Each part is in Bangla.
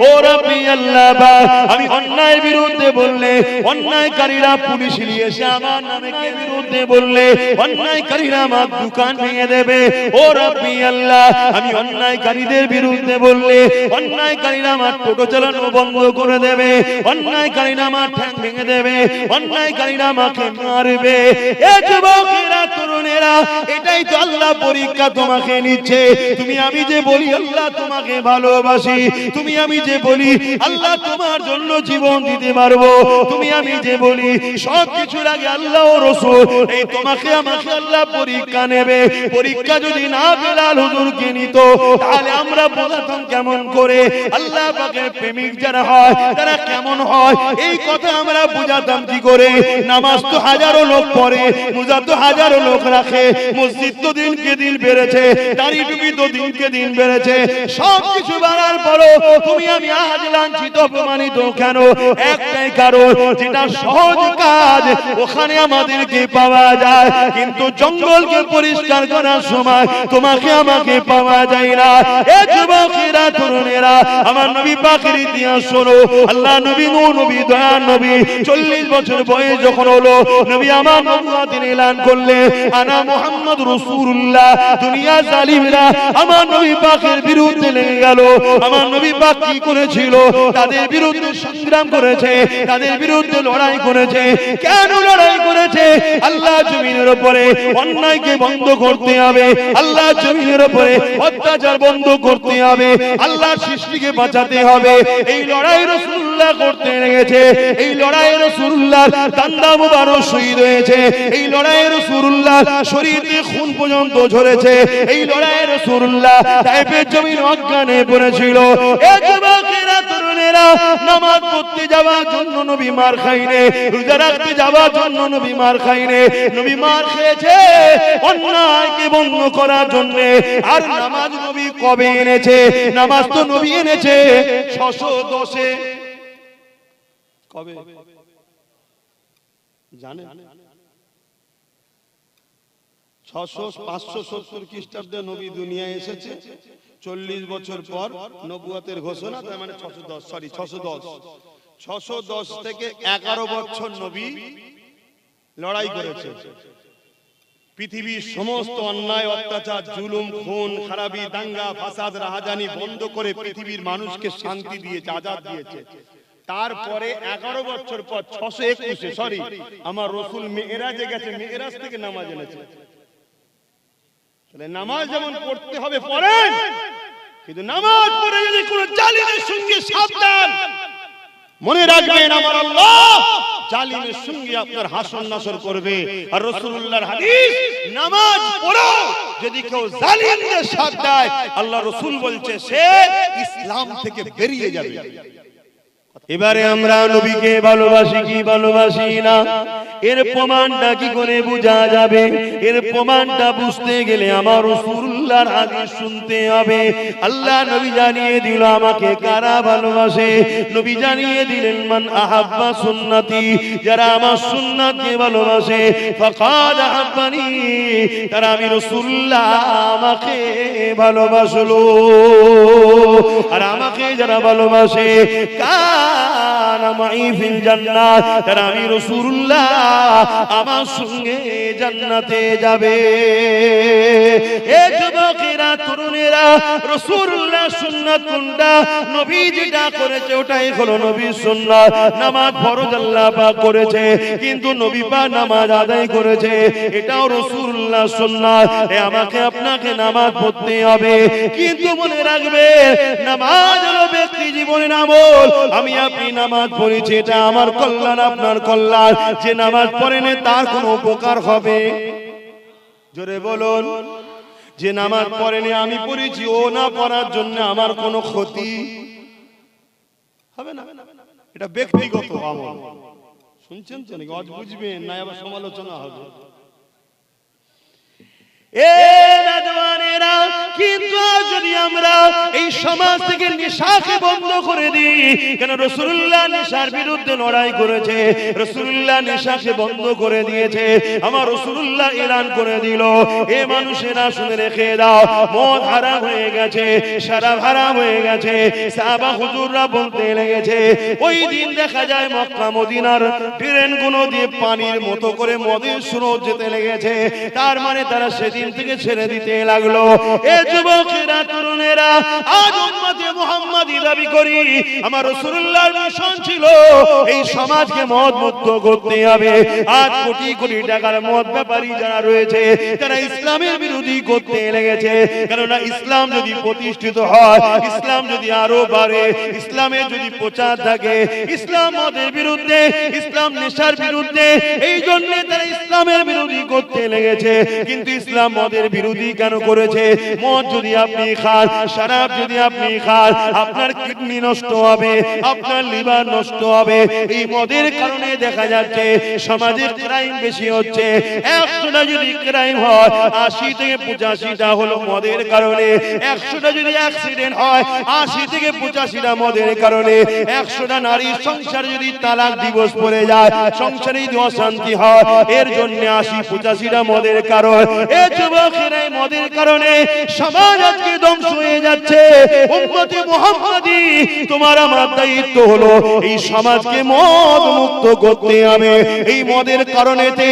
ও রাব্বি আল্লাহ আমি অন্যায় বিরুদ্ধে বললে অন্যায়কারীরা পুলিশ নিয়ে এসে আমার নামে কে বিরুদ্ধে বললে অন্যায়কারীরা আমার দোকান ভেঙে দেবে। ও রাব্বি আল্লাহ আমি অন্যায়কারীদের বিরুদ্ধে বললে অন্যায়কারীরা আমার টোটো চালানো বন্ধ করে দেবে, অন্যায়কারীরা আমার ঠ্যাং ভেঙে দেবে, অন্যায়কারীরা আমাকে মারবে। এ যুবকেরা তরুণেরা এটাই তো আল্লাহ পরীক্ষা তোমাকে নিচ্ছে। তুমি আমি যে বলি আল্লাহ তোমাকে ভালোবাসি, তুমি আমি যে বলি আল্লাহ তোমার জন্য জীবন দিতে পারবো, তুমি আমি যে বলি সব কিছুর আগে আল্লাহ ও রাসূল এই তোমাকে আমাকে আল্লাহ পরীক্ষা নেবে। পরীক্ষা যদি না বেলাল হুজুরকে নিত তাহলে আমরা বুঝাতাম কেমন করে আল্লাহ পাকের প্রেমিক যারা হয় তারা কেমন হয়, এই কথা আমরা বুঝাতাম কি করে। নামাজ তো হাজারো লোক পড়ে, রোজা তো হাজারো লোক রাখে, মসজিদ তো দিনকে দিন বেড়েছে, দাড়ি টুপি তো দিনকে দিন বেড়েছে, সব কিছু বাড়ার পরও তুমি আমি আজ লাঞ্ছিত অপমানিত কেন? একটাই কারণ, যেটা সহজ কাজ ওখানে আমাদেরকে পাওয়া যায়, কিন্তু জঙ্গলকে পরিষ্কার করার সময় তোমাকে আমাকে পাওয়া যায় না। এ যুবকেরা তরুণেরা আমার নবী পাকের ইতিহাস শোনো। আল্লাহ নবী নবী দয়ার নবী 40 বছর বয়স যখন হলো নবী আমার নবুয়তের এলান করলে আনা মুহাম্মদ রাসূলুল্লাহ। দুনিয়া জালিমরা আমার নবী পাকের বিরুদ্ধে লেগে গেল। আমার নবী পাক কি করেছিল? তাদের বিরুদ্ধে সংগ্রাম করেছে, তাদের বিরুদ্ধে লড়াই করেছে। কেন লড়াই করেছে? আল্লাহ জমিনের উপরে অন্যায়কে বন্ধ করতে হবে, আল্লাহ জমিনের উপরে অত্যাচার বন্ধ করতে হবে, আল্লাহ সৃষ্টিকে বাঁচাতে হবে। এই লড়াই রাসূলুল্লাহ করতে লেগেছে। এই লড়াই রাসূলুল্লাহর দান্দা মুবারক শহীদ হয়েছে। এই লড়াই রাসূলুল্লাহ শরীরে খুন পর্যন্ত ঝরেছে। এই লড়াই রাসূলুল্লাহ তায়েফের জমিন অজ্ঞানে পড়েছিল। এ যুবকেরা তরুণেরা নামাজ পড়তে যাওয়ার জন্য নবী মার খাইনে, রোজা রাখতে যাওয়ার জন্য নবী মার খাইনে। নবী মার খেয়েছে অন্যায়কে বন্ধ করার জন্য। আর নামাজ নবী কবে এনেছে? নামাজ তো নবী এনেছে 610-এ। কবে জানেন? 570 খ্রিস্টাব্দে নবী দুনিয়ায় এসেছে। 40 বছর পর নবুয়তের ঘোষণা, তার মানে 610 থেকে 11 বছর নবী লড়াই করেছে। পৃথিবীর সমস্ত অন্যায় অত্যাচার জুলুম খুন খারাপি দাঙ্গা ফাসাদ রাহাজানি বন্ধ করে পৃথিবীর মানুষকে শান্তি দিয়েছে, আজাদ দিয়েছে। তারপরে 11 বছর পর 621 আমার রাসূল মেরাজে গেছে, মেরাজ থেকে নামাজ এনেছে। তাহলে নামাজ যেমন পড়তে হবে পড়েন, কিন্তু নামাজ পড়ে যদি কোনো জালিমের সঙ্গে সাবধান, মনে রাখবেন আমার আল্লাহ জালিমের সঙ্গে আপনার হাসর নাসর করবে। আর রাসূলুল্লাহর হাদিস, নামাজ পড়ো যদি কেউ জালিমদের সাথ দেয় আল্লাহ রাসূল বলছে সে ইসলাম থেকে বেরিয়ে যাবে। এবারে আমরা নবীকে ভালোবাসি কি ভালোবাসি না, এর প্রমাণটা কি করে বোঝা যাবে? এর প্রমাণটা বুঝতে গেলে আমার রাসূলুল্লাহর হাদিস শুনতে হবে। আল্লাহ নবী জানিয়ে দিল আমাকে কারা ভালোবাসে। নবী জানিয়ে দিলেন মান আহাব্বা সুন্নতি, যারা আমার সুন্নাতকে ভালোবাসে ফাকাদ আহাব্বানি, তারা আমি রাসূলুল্লাহ আমাকে ভালোবাসলো। আর আমাকে যারা ভালোবাসে কানা মাই ফিল জান্নাত, তারা আমি রাসূলুল্লাহ আমার সঙ্গে জান্নাতে যাবে। এ যুবকেরা তরুণেরা রাসূলুল্লাহ সুন্নাত কোনটা? নবী যেটা করেছে ওটাই হলো নবীর সুন্নাত। নামাজ ফরজ আল্লাহ পাক করেছে, কিন্তু নবী পাক নামাজ আদায় করেছে, এটাও রাসূলুল্লাহ সুন্নাত। আমাকে আপনাকে নামাজ পড়তে হবে, কিন্তু মনে রাখবে নামাজ হলো ব্যক্তি জীবনের আমল। আমি আপনি নামাজ পড়েছি, এটা আমার কল্যাণ আপনার কল্যাণ। যে নামাজ পড়েনি তার কোনো উপকার হবে? জোরে বলুন। যে নামাজ পড়েনি আমি পড়েছি, ও না পড়ার জন্য আমার কোনো ক্ষতি হবে না। এটা ব্যক্তিগত আমল। শুনছেন তো নাকি? আজ বুঝবেন না, আবার সমালোচনা হবে। এ নওজওয়ানেরা, কিন্তু যদি আমরা এই সমাজ থেকে নেশাকে বন্ধ করে দিই, কেন রাসূলুল্লাহ নেশার বিরুদ্ধে লড়াই করেছে, রাসূলুল্লাহ নেশাকে বন্ধ করে দিয়েছে, আমার রাসূলুল্লাহ এলান করে দিল, এ মানুষেরা শুনে রেখে দাও, মদ হারাম হয়ে গেছে, শরাব হারাম হয়ে গেছে। সাহাবা হুজুররা বলতে লেগেছে, ওই দিন দেখা যায় মক্কা মদিনার ট্রেনগুলো দিয়ে পানির মতো করে মদের স্রোত যেতে লেগেছে, তার মানে তারা সেদিন থেকে ছেড়ে দিতে লাগলো। এ যুবকেরা, তরুণেরা, আজ উম্মতে মুহাম্মাদি দাবি করি, আমার রাসূলুল্লাহর মিশন ছিল এই সমাজকে মদ মুক্ত করতে হবে। আজ কোটি কোটি টাকার মদ ব্যাপারী যারা রয়েছে, তারা ইসলামের বিরোধী করতে লেগেছে। কেননা ইসলাম যদি প্রতিষ্ঠিত হয়, ইসলাম যদি আরো বাড়ে, ইসলামের যদি প্রচার থাকে, ইসলাম মদের বিরুদ্ধে, ইসলাম নেশার বিরুদ্ধে, এই জন্য তারা ইসলামের বিরোধী করতে লেগেছে। কিন্তু ইসলাম মদের বিরোধী কেন করেছে? মদ যদি আপনি খান, শরাব যদি আপনি খান, আপনার কিডনি নষ্ট হবে, আপনার লিভার নষ্ট হবে। এই মদের কারণে দেখা যাচ্ছে সমাজে ক্রাইম বেশি হচ্ছে। 100টা যদি ক্রাইম হয়, 80 থেকে 85টা হলো মদের কারণে। 100টা যদি অ্যাক্সিডেন্ট হয়, 80 থেকে 85টা মদের কারণে। 100টা নারীর সংসার যদি তালাক দিবস পড়ে যায়, সংসারে যদি অশান্তি হয়, এর জন্য 80-85টা মদের কারণ। এ যুবকেরা, মদের কারণে সমাজ আজকে ধ্বংস হয়ে যাচ্ছে। উম্মতে মুহাম্মাদি, তোমার আমার দায়িত্ব হলো এই সমাজকে মদ মুক্ত করতে হবে। এই মদের কারণেতে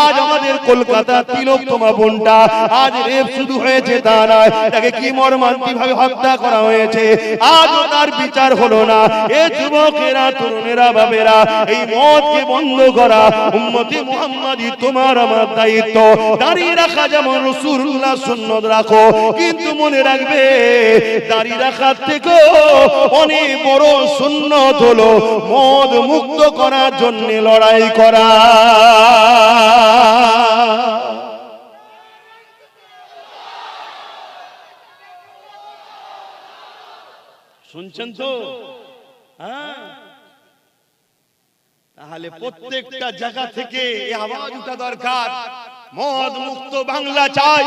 আজ আমাদের কলকাতা তিলোত্তমা বোনটা আজ রেপ শুধু হয়েছে তা নয়, তাকে কি মর্মান্তিক ভাবে হত্যা করা হয়েছে, আজও তার বিচার হলো না। এ যুবকেরা, তরুণেরা, বাবেরা, এই মদকে বন্ধ করা উম্মতে মুহাম্মাদি তোমার আমার দায়িত্ব। দাঁড়িয়ে রাখা যেমন রাসূলুল্লাহ সুন্নাত রাখো, কিন্তু মনে রাখবে দাড়ি রাখার থেকে অনেক বড় সুন্নাত হলো মদ মুক্ত করার জন্য লড়াই করা। শুনছেন তো? হ্যাঁ, তাহলে প্রত্যেকটা জায়গা থেকে এই আওয়াজ উঠা দরকার। মদ মুক্ত বাংলা চাই,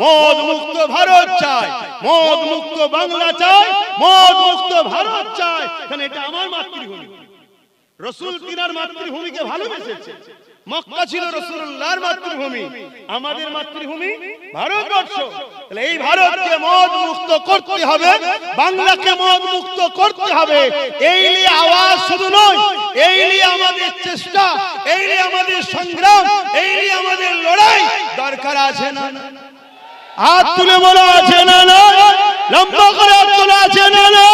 মদ মুক্ত ভারত চাই, মদ মুক্ত বাংলা চাই, মদ মুক্ত ভারত চাই। কারণ এটা আমার মাতৃভূমি, রাসূল তিনার মাতৃভূমিকে ভালোবেসেছে। মক্কা ছিল রাসূলুল্লাহর মাতৃভূমি, আমাদের মাতৃভূমি ভারতবর্ষ। তাহলে এই ভারতকে মদ মুক্ত করতে হবে, বাংলাকে মদ মুক্ত করতে হবে। এই নিয়ে আওয়াজ শুধু নয়, এই নিয়ে আমাদের চেষ্টা, এই নিয়ে আমাদের সংগ্রাম, এই নিয়ে আমাদের লড়াই দরকার আছে না? হাত তুলে বলা আছে না? লম্বা করে হাত তোলা আছে না?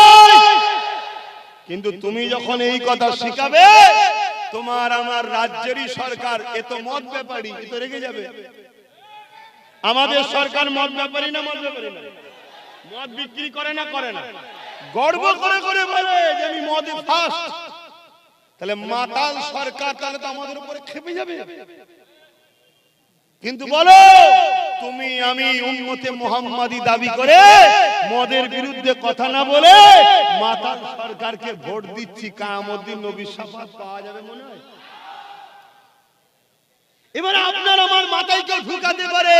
কিন্তু তুমি যখন এই কথা শিখাবে, তোমার আমার রাজ্যেরই সরকার এত মদ ব্যাপারী, এ তো রেগে যাবে। আমাদের সরকার মদ ব্যাপারী না? মদ ব্যাপারী না? মদ বিক্রি করে না? করে না? গর্ব করে করে বলে যে আমি মদে ফার্স্ট। তাহলে মাতাল সরকার, তাহলে তো আমাদের উপরে খেপে যাবে। কিন্তু বলো, তুমি আমি উম্মতে মুহাম্মাদি দাবি করে মদের বিরুদ্ধে কথা না বলে মাতাল সরকারকে ভোট দিচ্ছি, কিয়ামত দিন নবীর শাফাত পাওয়া যাবে মনে হয়? এবারে আপনার আমার মাথায় কেউ ঢুকাতে পারে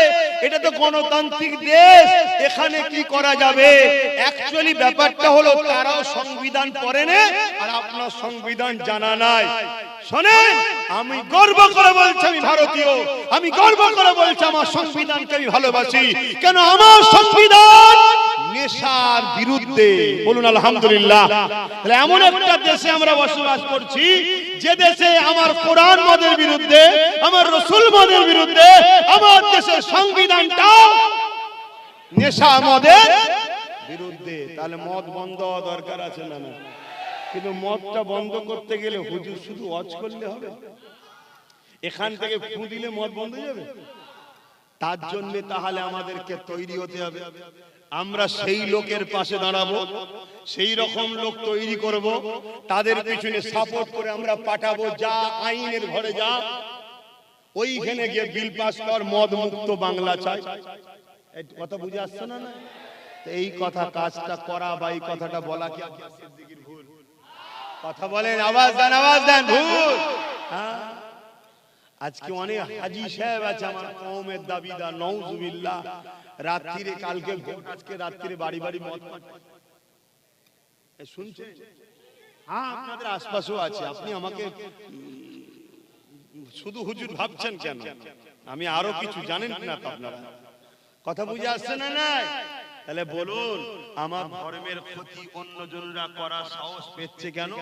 এটা তো গণতান্ত্রিক দেশ, এখানে কি করা যাবে? অ্যাকচুয়ালি ব্যাপারটা হলো তারাও সংবিধান পড়ে না আর আপনার সংবিধান জানা নাই। শোনেন, আমি গর্ব করে বলছি আমি ভারতীয়, আমি গর্ব করে বলছি আমার সংবিধানকে আমি ভালোবাসি। কেন? আমার সংবিধান নেশার বিরুদ্ধে। বলুন আলহামদুলিল্লাহ। তাহলে এমন একটা দেশে আমরা বসবাস করছি যে দেশে আমার কোরআন মদের বিরুদ্ধে, আমার রাসূল মদের বিরুদ্ধে, আমার দেশের সংবিধানটা নেশা মদের বিরুদ্ধে। তাহলে মদ বন্ধ হওয়া দরকার আছে না? না। কিন্তু মদটা বন্ধ করতে গেলে হুজুর শুধু ওয়াজ করলে হবে? এখান থেকে ফু দিলে মদ বন্ধ হয়ে যাবে? তার জন্য তাহলে আমাদেরকে তৈরি হতে হবে। আমরা সেই লোকের পাশে দাঁড়াবো, সেই রকম লোক তৈরি করব, তাদের পিছনে সাপোর্ট করে আমরা পাঠাবো। যা আইনের ঘরে যা, ওইখানে গিয়ে বিল পাস কর, মদ মুক্ত বাংলা চাই। এই কথা বুঝে আসছে না? এই কথা কাজটা করা বা এই কথাটা বলা কি আব্বাস সিদ্দিকীর ভুল? কথা বলেন, আওয়াজ দেন, আওয়াজ দেন। ভুল? আজকে অনেক হাজি সাহেব আছে আমার কওমের দাবিদার, নাউজুবিল্লাহ, রাত্রিরে কালকে আজকে রাত্রিরে বাড়ি বাড়ি মদ শুনছেন? হ্যাঁ, আপনাদের আশপাশেও আছে। আপনি আমাকে শুধু হুজুর ভাবছেন কেন? আমি আরো কিছু জানেন না তো আপনারা? কথা বুঝে আসছে না? নাই তাহলে বলুন, আমার ধর্মের ক্ষতি অন্যজনরা করার সাহস পেচ্ছে কেন?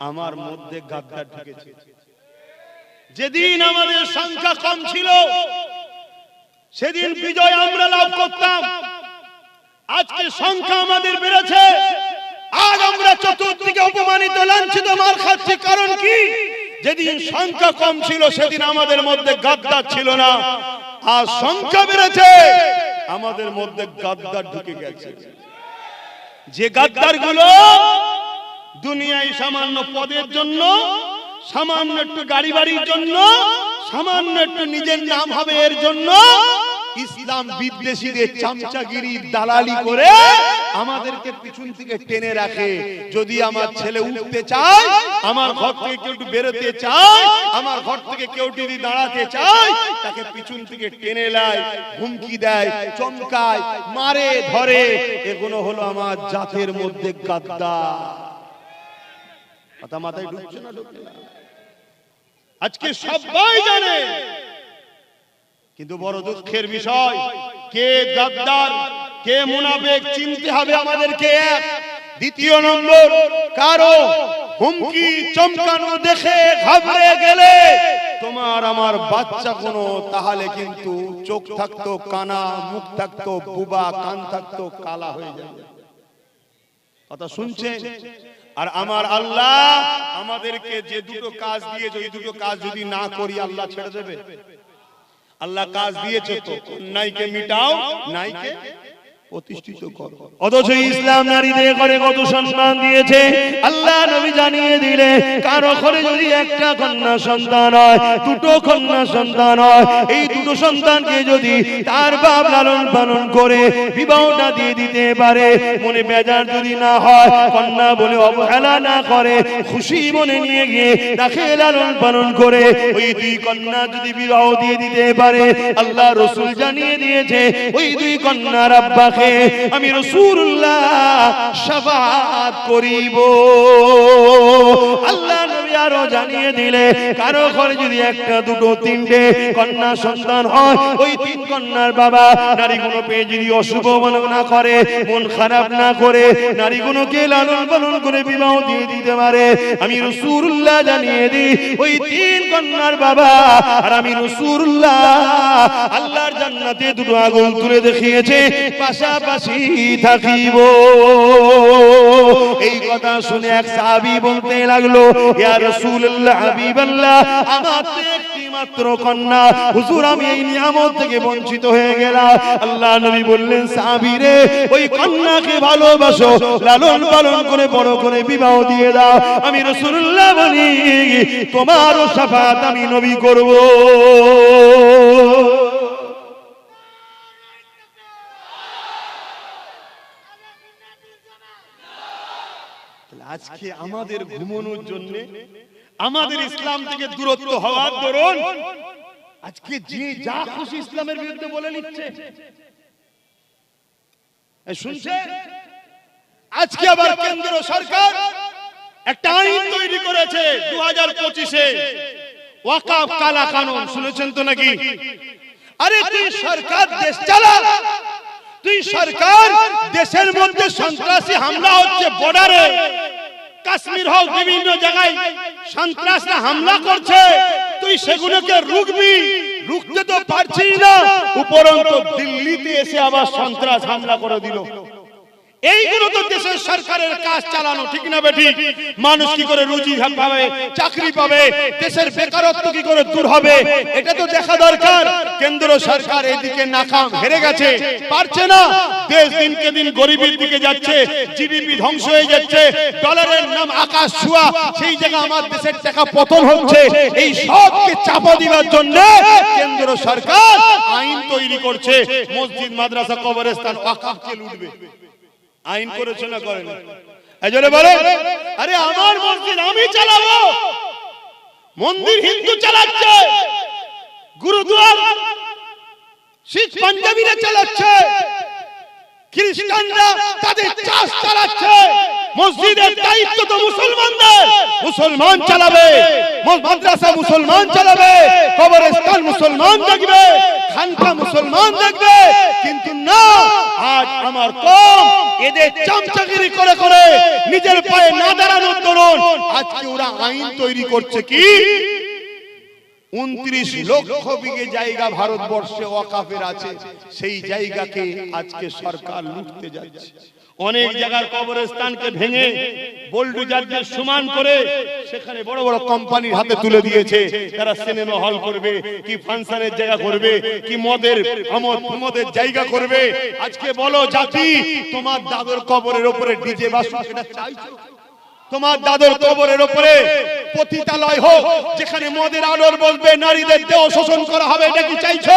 আমার মধ্যে গাদ্দার ঢুকেছে। যেদিন আমাদের সংখ্যা কম ছিল সেদিন বিজয় আমরা লাভ করতাম। আজকে সংখ্যা আমাদের বেড়েছে, আজ আমরা চতুর্দিকে অপমানিত, লাঞ্ছিত, মার খাচ্ছি। কারণ কি? যেদিন সংখ্যা কম ছিল সেদিন আমাদের মধ্যে গাদ্দার ছিল না। আজ সংখ্যা বেড়েছে, আমাদের মধ্যে গাদ্দার ঢুকে গেছে। যে গাদ্দার গুলো দুনিয়ায় সামান্য পদের জন্য, সামান্য একটু গাড়ি বাড়ির জন্য, সামান্য একটু নিজের নাম হবে এর জন্য ইসলাম বিদ্বেষীদের চামচাগিরি দালালি করে আমাদেরকে পিছন থেকে টেনে রাখে। যদি আমার ছেলে উঠতে চায়, আমার ঘর থেকে কেউ একটু বেরোতে চায়, আমার ঘর থেকে কেউ যদি দাঁড়াতে চায়, তাকে পিছন থেকে টেনে নেয়, হুমকি দেয়, চমকায়, মারে, ধরে। এগুলো হলো আমার জাতের মধ্যে গাদ্দার। কথা মাথায় ঢুকছে না? ঢুকছে না? আজকে সবাই জানে, কিন্তু বড় দুঃখের বিষয়, কে গাদ্দার কে মুনাফিক চিনতে হবে আমাদেরকে। এক দ্বিতীয় নম্বর, কারো হুমকি চমকানো দেখে ঘাবড়ে গেলে তোমার আমার বাচ্চা কোনো, তাহলে কিন্তু চোখ থাকতো কানা, মুখ থাকতো বুবা, কান থাকতো কালা হয়ে যাবে। কথা শুনছেন? আর আমার আল্লাহ আমাদেরকে যে দুটো কাজ দিয়েছে, ওই দুটো কাজ যদি না করি আল্লাহ ছেড়ে দেবে? আল্লাহ কাজ দিয়েছে তো, অন্যায়কে মিটাও, ন্যায়কে প্রতিষ্ঠিত করো। অথচ ইসলাম নারীদের ঘরে কত সম্মান দিয়েছে আল্লাহ নবী জানিয়ে দিলে, কারো ঘরে যদি একটা কন্যা সন্তান হয়, দুটো কন্যা সন্তান হয়, এই দুটো সন্তানকে যদি তার বাপ লালন পালন করে বিবাহটা দিয়ে দিতে পারে, মনে বেজার যদি না হয়, কন্যা বলে অবহেলা না করে, খুশি মনে নিয়ে গিয়ে তাকে লালন পালন করে ওই দুই কন্যা যদি বিবাহ দিয়ে দিতে পারে, আল্লাহ রাসূল জানিয়ে দিয়েছে ওই দুই কন্যার আব্বাকে আমি রাসূলুল্লাহ শাফাআত করিব। আল্লাহ নবী আরো জানিয়ে দিলে, কারো ঘরে যদি একটা, দুটো, তিনটে কন্যা সন্তান হয়, ওই তিন কন্যার বাবা নারীগুলো পেয়ে যদি অশুভ মনে না করে, মন খারাপ না করে, নারীগুলোকে লালন পালন করে বিবাহ দিয়ে দিতে পারে, আমি রাসূলুল্লাহ জানিয়ে দিই ওই তিন কন্যার বাবা আর আমি রাসূলুল্লাহ আল্লাহর জান্নাতে দুটো আগুন তুলে দেখিয়েছে, পাশাপাশি থাকিব। এই কথা শুনে এক সাহাবী বলতে লাগলো, ইয়া রাসূলুল্লাহ, হাবিবাল্লাহ, আমার তো একটি মাত্র কন্যা, হুজুর আমি এই নিয়ামত থেকে বঞ্চিত হয়ে গেলাম। আল্লাহ নবী বললেন, সাহাবী রে, ওই কন্যাকে ভালোবাসো, লালন পালন করে বড় করে বিবাহ দিয়ে দাও। আমি রাসূলুল্লাহ বলি, তোমারও শাফাআত আমি নবী করব। আজকে আমাদের ঘুমানোর জন্য, আমাদের ইসলাম থেকে দূরত্ব হওয়ার দরুন আজকে যে যা খুশি ইসলামের বিরুদ্ধে বলে নিচ্ছে। শুনছে? আজকে আবার কেন্দ্র সরকার একটা আইন তৈরি করেছে 2025-এ, ওয়াকফ কালা কানুন। শুনেছেন তো নাকি? আরে তুই সরকার দেশ চালা, তুই সরকার দেশের মধ্যে সন্ত্রাসী হামলা হচ্ছে, বর্ডারে কাশ্মীর হোক বিভিন্ন জায়গায় সন্ত্রাসরা হামলা করছে, তুই সেগুলোকে রুখবি, রুখতে তো পারছিস না, উপরন্তু দিল্লিতে এসে আবার সন্ত্রাস হামলা করে দিল। এইগুলো তো দেশের সরকারের কাজ চালানো, ঠিক না বেঠিক? মানুষ কি করে রুজি পাবে, চাকরি পাবে, দেশের বেকারত্ব কি করে দূর হবে, এটা তো দেখা দরকার। কেন্দ্র সরকার এদিকে নাকাম, হেরে গেছে, পারছে না। দেশ দিনকে দিন গরিবের দিকে যাচ্ছে, জিডিপি ধ্বংস হয়ে যাচ্ছে, ডলারের নাম আকাশ ছোঁয়া, সেই জায়গায় আমার দেশের টাকা পতন হচ্ছে। এই সবকে চাপা দেওয়ার জন্য কেন্দ্র সরকার আইন তৈরি করছে, মসজিদ, মাদ্রাসা, কবরস্থান, ওয়াকফকে লুটবে। আইন করেছে না করেন? এজন্য বলে, আরে আমার মসজিদ আমি চালাবো, মন্দির হিন্দু চালাচ্ছে, গুরুদুয়ার শিখ পাঞ্জাবিরা চালাচ্ছে, খ্রিস্টানরা তাদের চাষ চালাচ্ছে। মসজিদের দায়িত্ব তো মুসলমানদের, মুসলমান চালাবে, মাদ্রাসা মুসলমান চালাবে, কবরস্থান মুসলমান দেখবে, খানকা মুসলমান দেখবে। কিন্তু না, আজ আমার কম এদের চামচাগিরি করে করে নিজের পায়ে না দাঁড়ানোর দরুন আজকে ওরা আইন তৈরি করছে কি 29 লক্ষ বিঘে জায়গা ভারতবর্ষে ওয়াকাফের আছে, সেই জায়গাকে আজকে সরকার লুটতে যাচ্ছে। অনেক জায়গার কবরস্থানকে ভেঙে বোল্ডুজার দিয়ে সমান করে সেখানে বড় বড় কোম্পানির হাতে তুলে দিয়েছে। তারা সিনেমা হল করবে, কি ফাংশনের জায়গা করবে, কি মদের জায়গা করবে। আজকে বলো জাতি, তোমার দাদুর কবরের উপরে ডিজে বাজছে, সেটা চাইছো? তোমার দাদুর কবরের উপরে পতিতালয় হোক, যেখানে মদের আলোর বলবে, নারীদের দেহ শোষণ করা হবে, এটা কি চাইছো?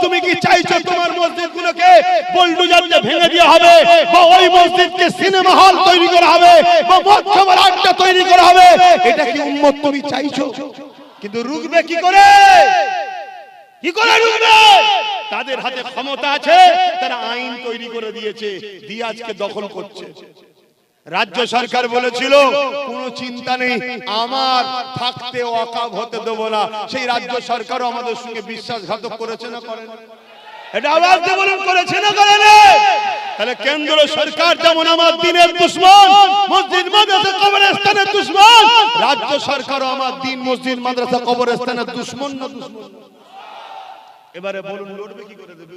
তুমি কি চাইছো তোমার মসজিদগুলোকে বুলডোজার দিয়ে ভেঙে দেওয়া হবে, বা ওই মসজিদকে সিনেমা হল তৈরি করা হবে, বা মদ খাবার আড্ডা তৈরি করা হবে? এটা কি উম্মত তুমি চাইছো? কিন্তু রুখবে কি করে? কি করে রুখবে? তাদের হাতে ক্ষমতা আছে, তারা আইন তৈরি করে দিয়েছে, দিয়ে আজকে দখল করছে। রাজ্য সরকার বলেছিল কোনো চিন্তা নেই, আমার থাকতে ওয়াকাফ হতে দেব না। সেই রাজ্য সরকারও আমাদের সঙ্গে বিশ্বাসঘাতক করেছে না করেন? এটা আওয়াজ দিয়ে বলুন, করেছে না করেন? তাহলে কেন্দ্র সরকার যেমন আমার দ্বীনের দুশমন, মসজিদ মাদ্রাসা কবরস্থানের দুশমন, রাজ্য সরকারও আমার দ্বীন মসজিদ মাদ্রাসা কবরস্থানের দুশমন না দুশমন? এবারে বলুন লড়বে কি করে দেবে?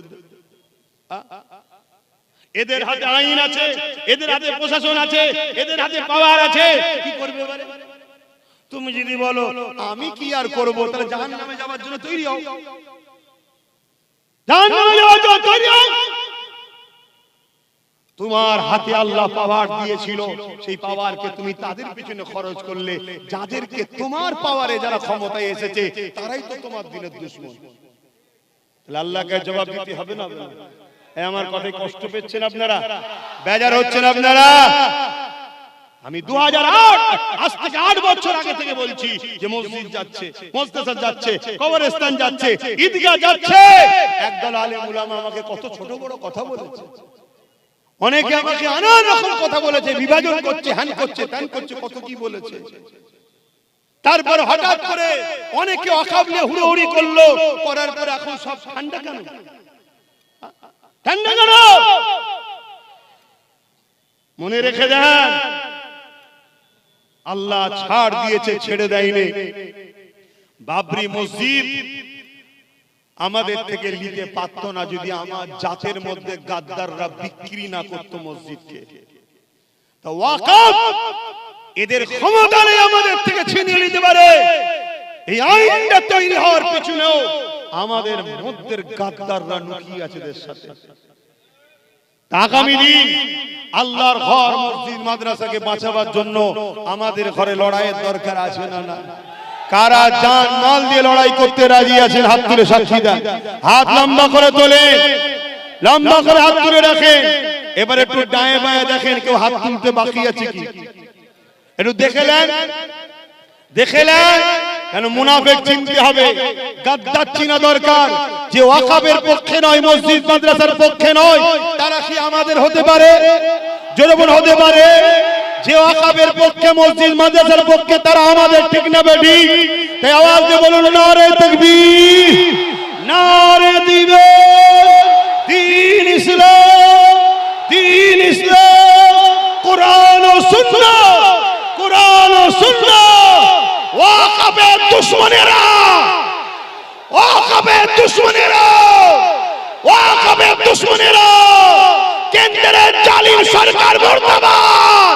এদের হাতে আইন আছে, এদের হাতে প্রশাসন আছে, এদের হাতে পাওয়ার আছে, কি করবে এবারে? তুমি যদি বলো আমি কি আর করব, তাহলে জাহান্নামে যাওয়ার জন্য তৈরি হও, জাহান্নামে যাওয়ার জন্য তৈরি হও। তোমার হাতে আল্লাহ পাওয়ার দিয়েছিল, সেই পাওয়ারকে তুমি তাদের পিছনে খরচ করলে, যাদেরকে তোমার পাওয়ারে যারা ক্ষমতায় এসেছে তারাই তো তোমার দিনের দুশমন। তাহলে আল্লাহকে জবাব দিতে হবে না? আমার কথায় কষ্ট পেয়েছেন আপনারা? বেজার হচ্ছেন আপনারা? আমি 2008 আজ থেকে 8 বছর আগে থেকে বলছি যে মসজিদ যাচ্ছে, মাদ্রাসা যাচ্ছে, কবরস্থান যাচ্ছে, ঈদগাহ যাচ্ছে। একদল আলেম উলামা আমাকে কত ছোট বড় কথা বলেছে, অনেকে আমাকে নানা রকম কথা বলেছে, বিভাজন করছে, হ্যান করছে, ত্যান করছে, কত কি বলেছে। তারপর হঠাৎ করে অনেকে ওয়াকাফ নিয়ে হুড়োহুড়ি করলো, করার পর এখন সব ঠান্ডা কেন? ঠান্ডা কেন? মনে রেখে দেন, আল্লাহ ছাড় দিয়েছে, ছেড়ে দেয়নি। বাবরি মসজিদ আমাদের থেকে নিতে পারতো না যদি আমার জাতের মধ্যে গাদ্দাররা বিক্রি না করতো মসজিদকে। তো ওয়াকফ এদের ক্ষমতা নেই আমাদের থেকে ছিনিয়ে নিতে পারে। এই আইনটা তৈরি হওয়ার পিছনেও আমাদের মধ্যে গাদ্দাররা লুকিয়ে আছে এদের সাথে। আগামী দিন আল্লাহর ঘর মসজিদ মাদ্রাসাকে বাঁচাবার জন্য আমাদের ঘরে লড়াইয়ের দরকার আছে না? না? কারা জান মাল দিয়ে লড়াই করতে রাজি আছেন? হাত তুলে সাক্ষী দেন। হাত লম্বা করে তোলে, লম্বা করে হাত তুলে রাখেন। এবার একটু ডায়ে বায়ে দেখেন কেউ হাত তুলতে বাকি আছে কি, একটু দেখে নেন, দেখে নেন। কেন মুনাফিক চিনতে হবে, গাদ্দার চিনা দরকার। যে ওয়াকফের পক্ষে নয়, মসজিদ মাদ্রাসার পক্ষে নয়, তারা কি আমাদের হতে পারে? জোরে বলুন হতে পারে? যে ওয়াকফের পক্ষে, মসজিদ মাদ্রাসার পক্ষে, তারা আমাদের, ঠিক না বেটি? তাই আওয়াজ দিয়ে বলুন নারে তাকবীর, নারে দিবে দ্বীন ইসলাম, দ্বীন ইসলাম, কোরআন ও সুন্নাহ, কোরআন ও সুন্নাহ। ওয়াকফের দুশমনেরা, ওয়াকফের দুশমনেরা, ওয়াকফের দুশমনেরা, কেন্দ্রের জালিম সরকার মুর্দাবাদ,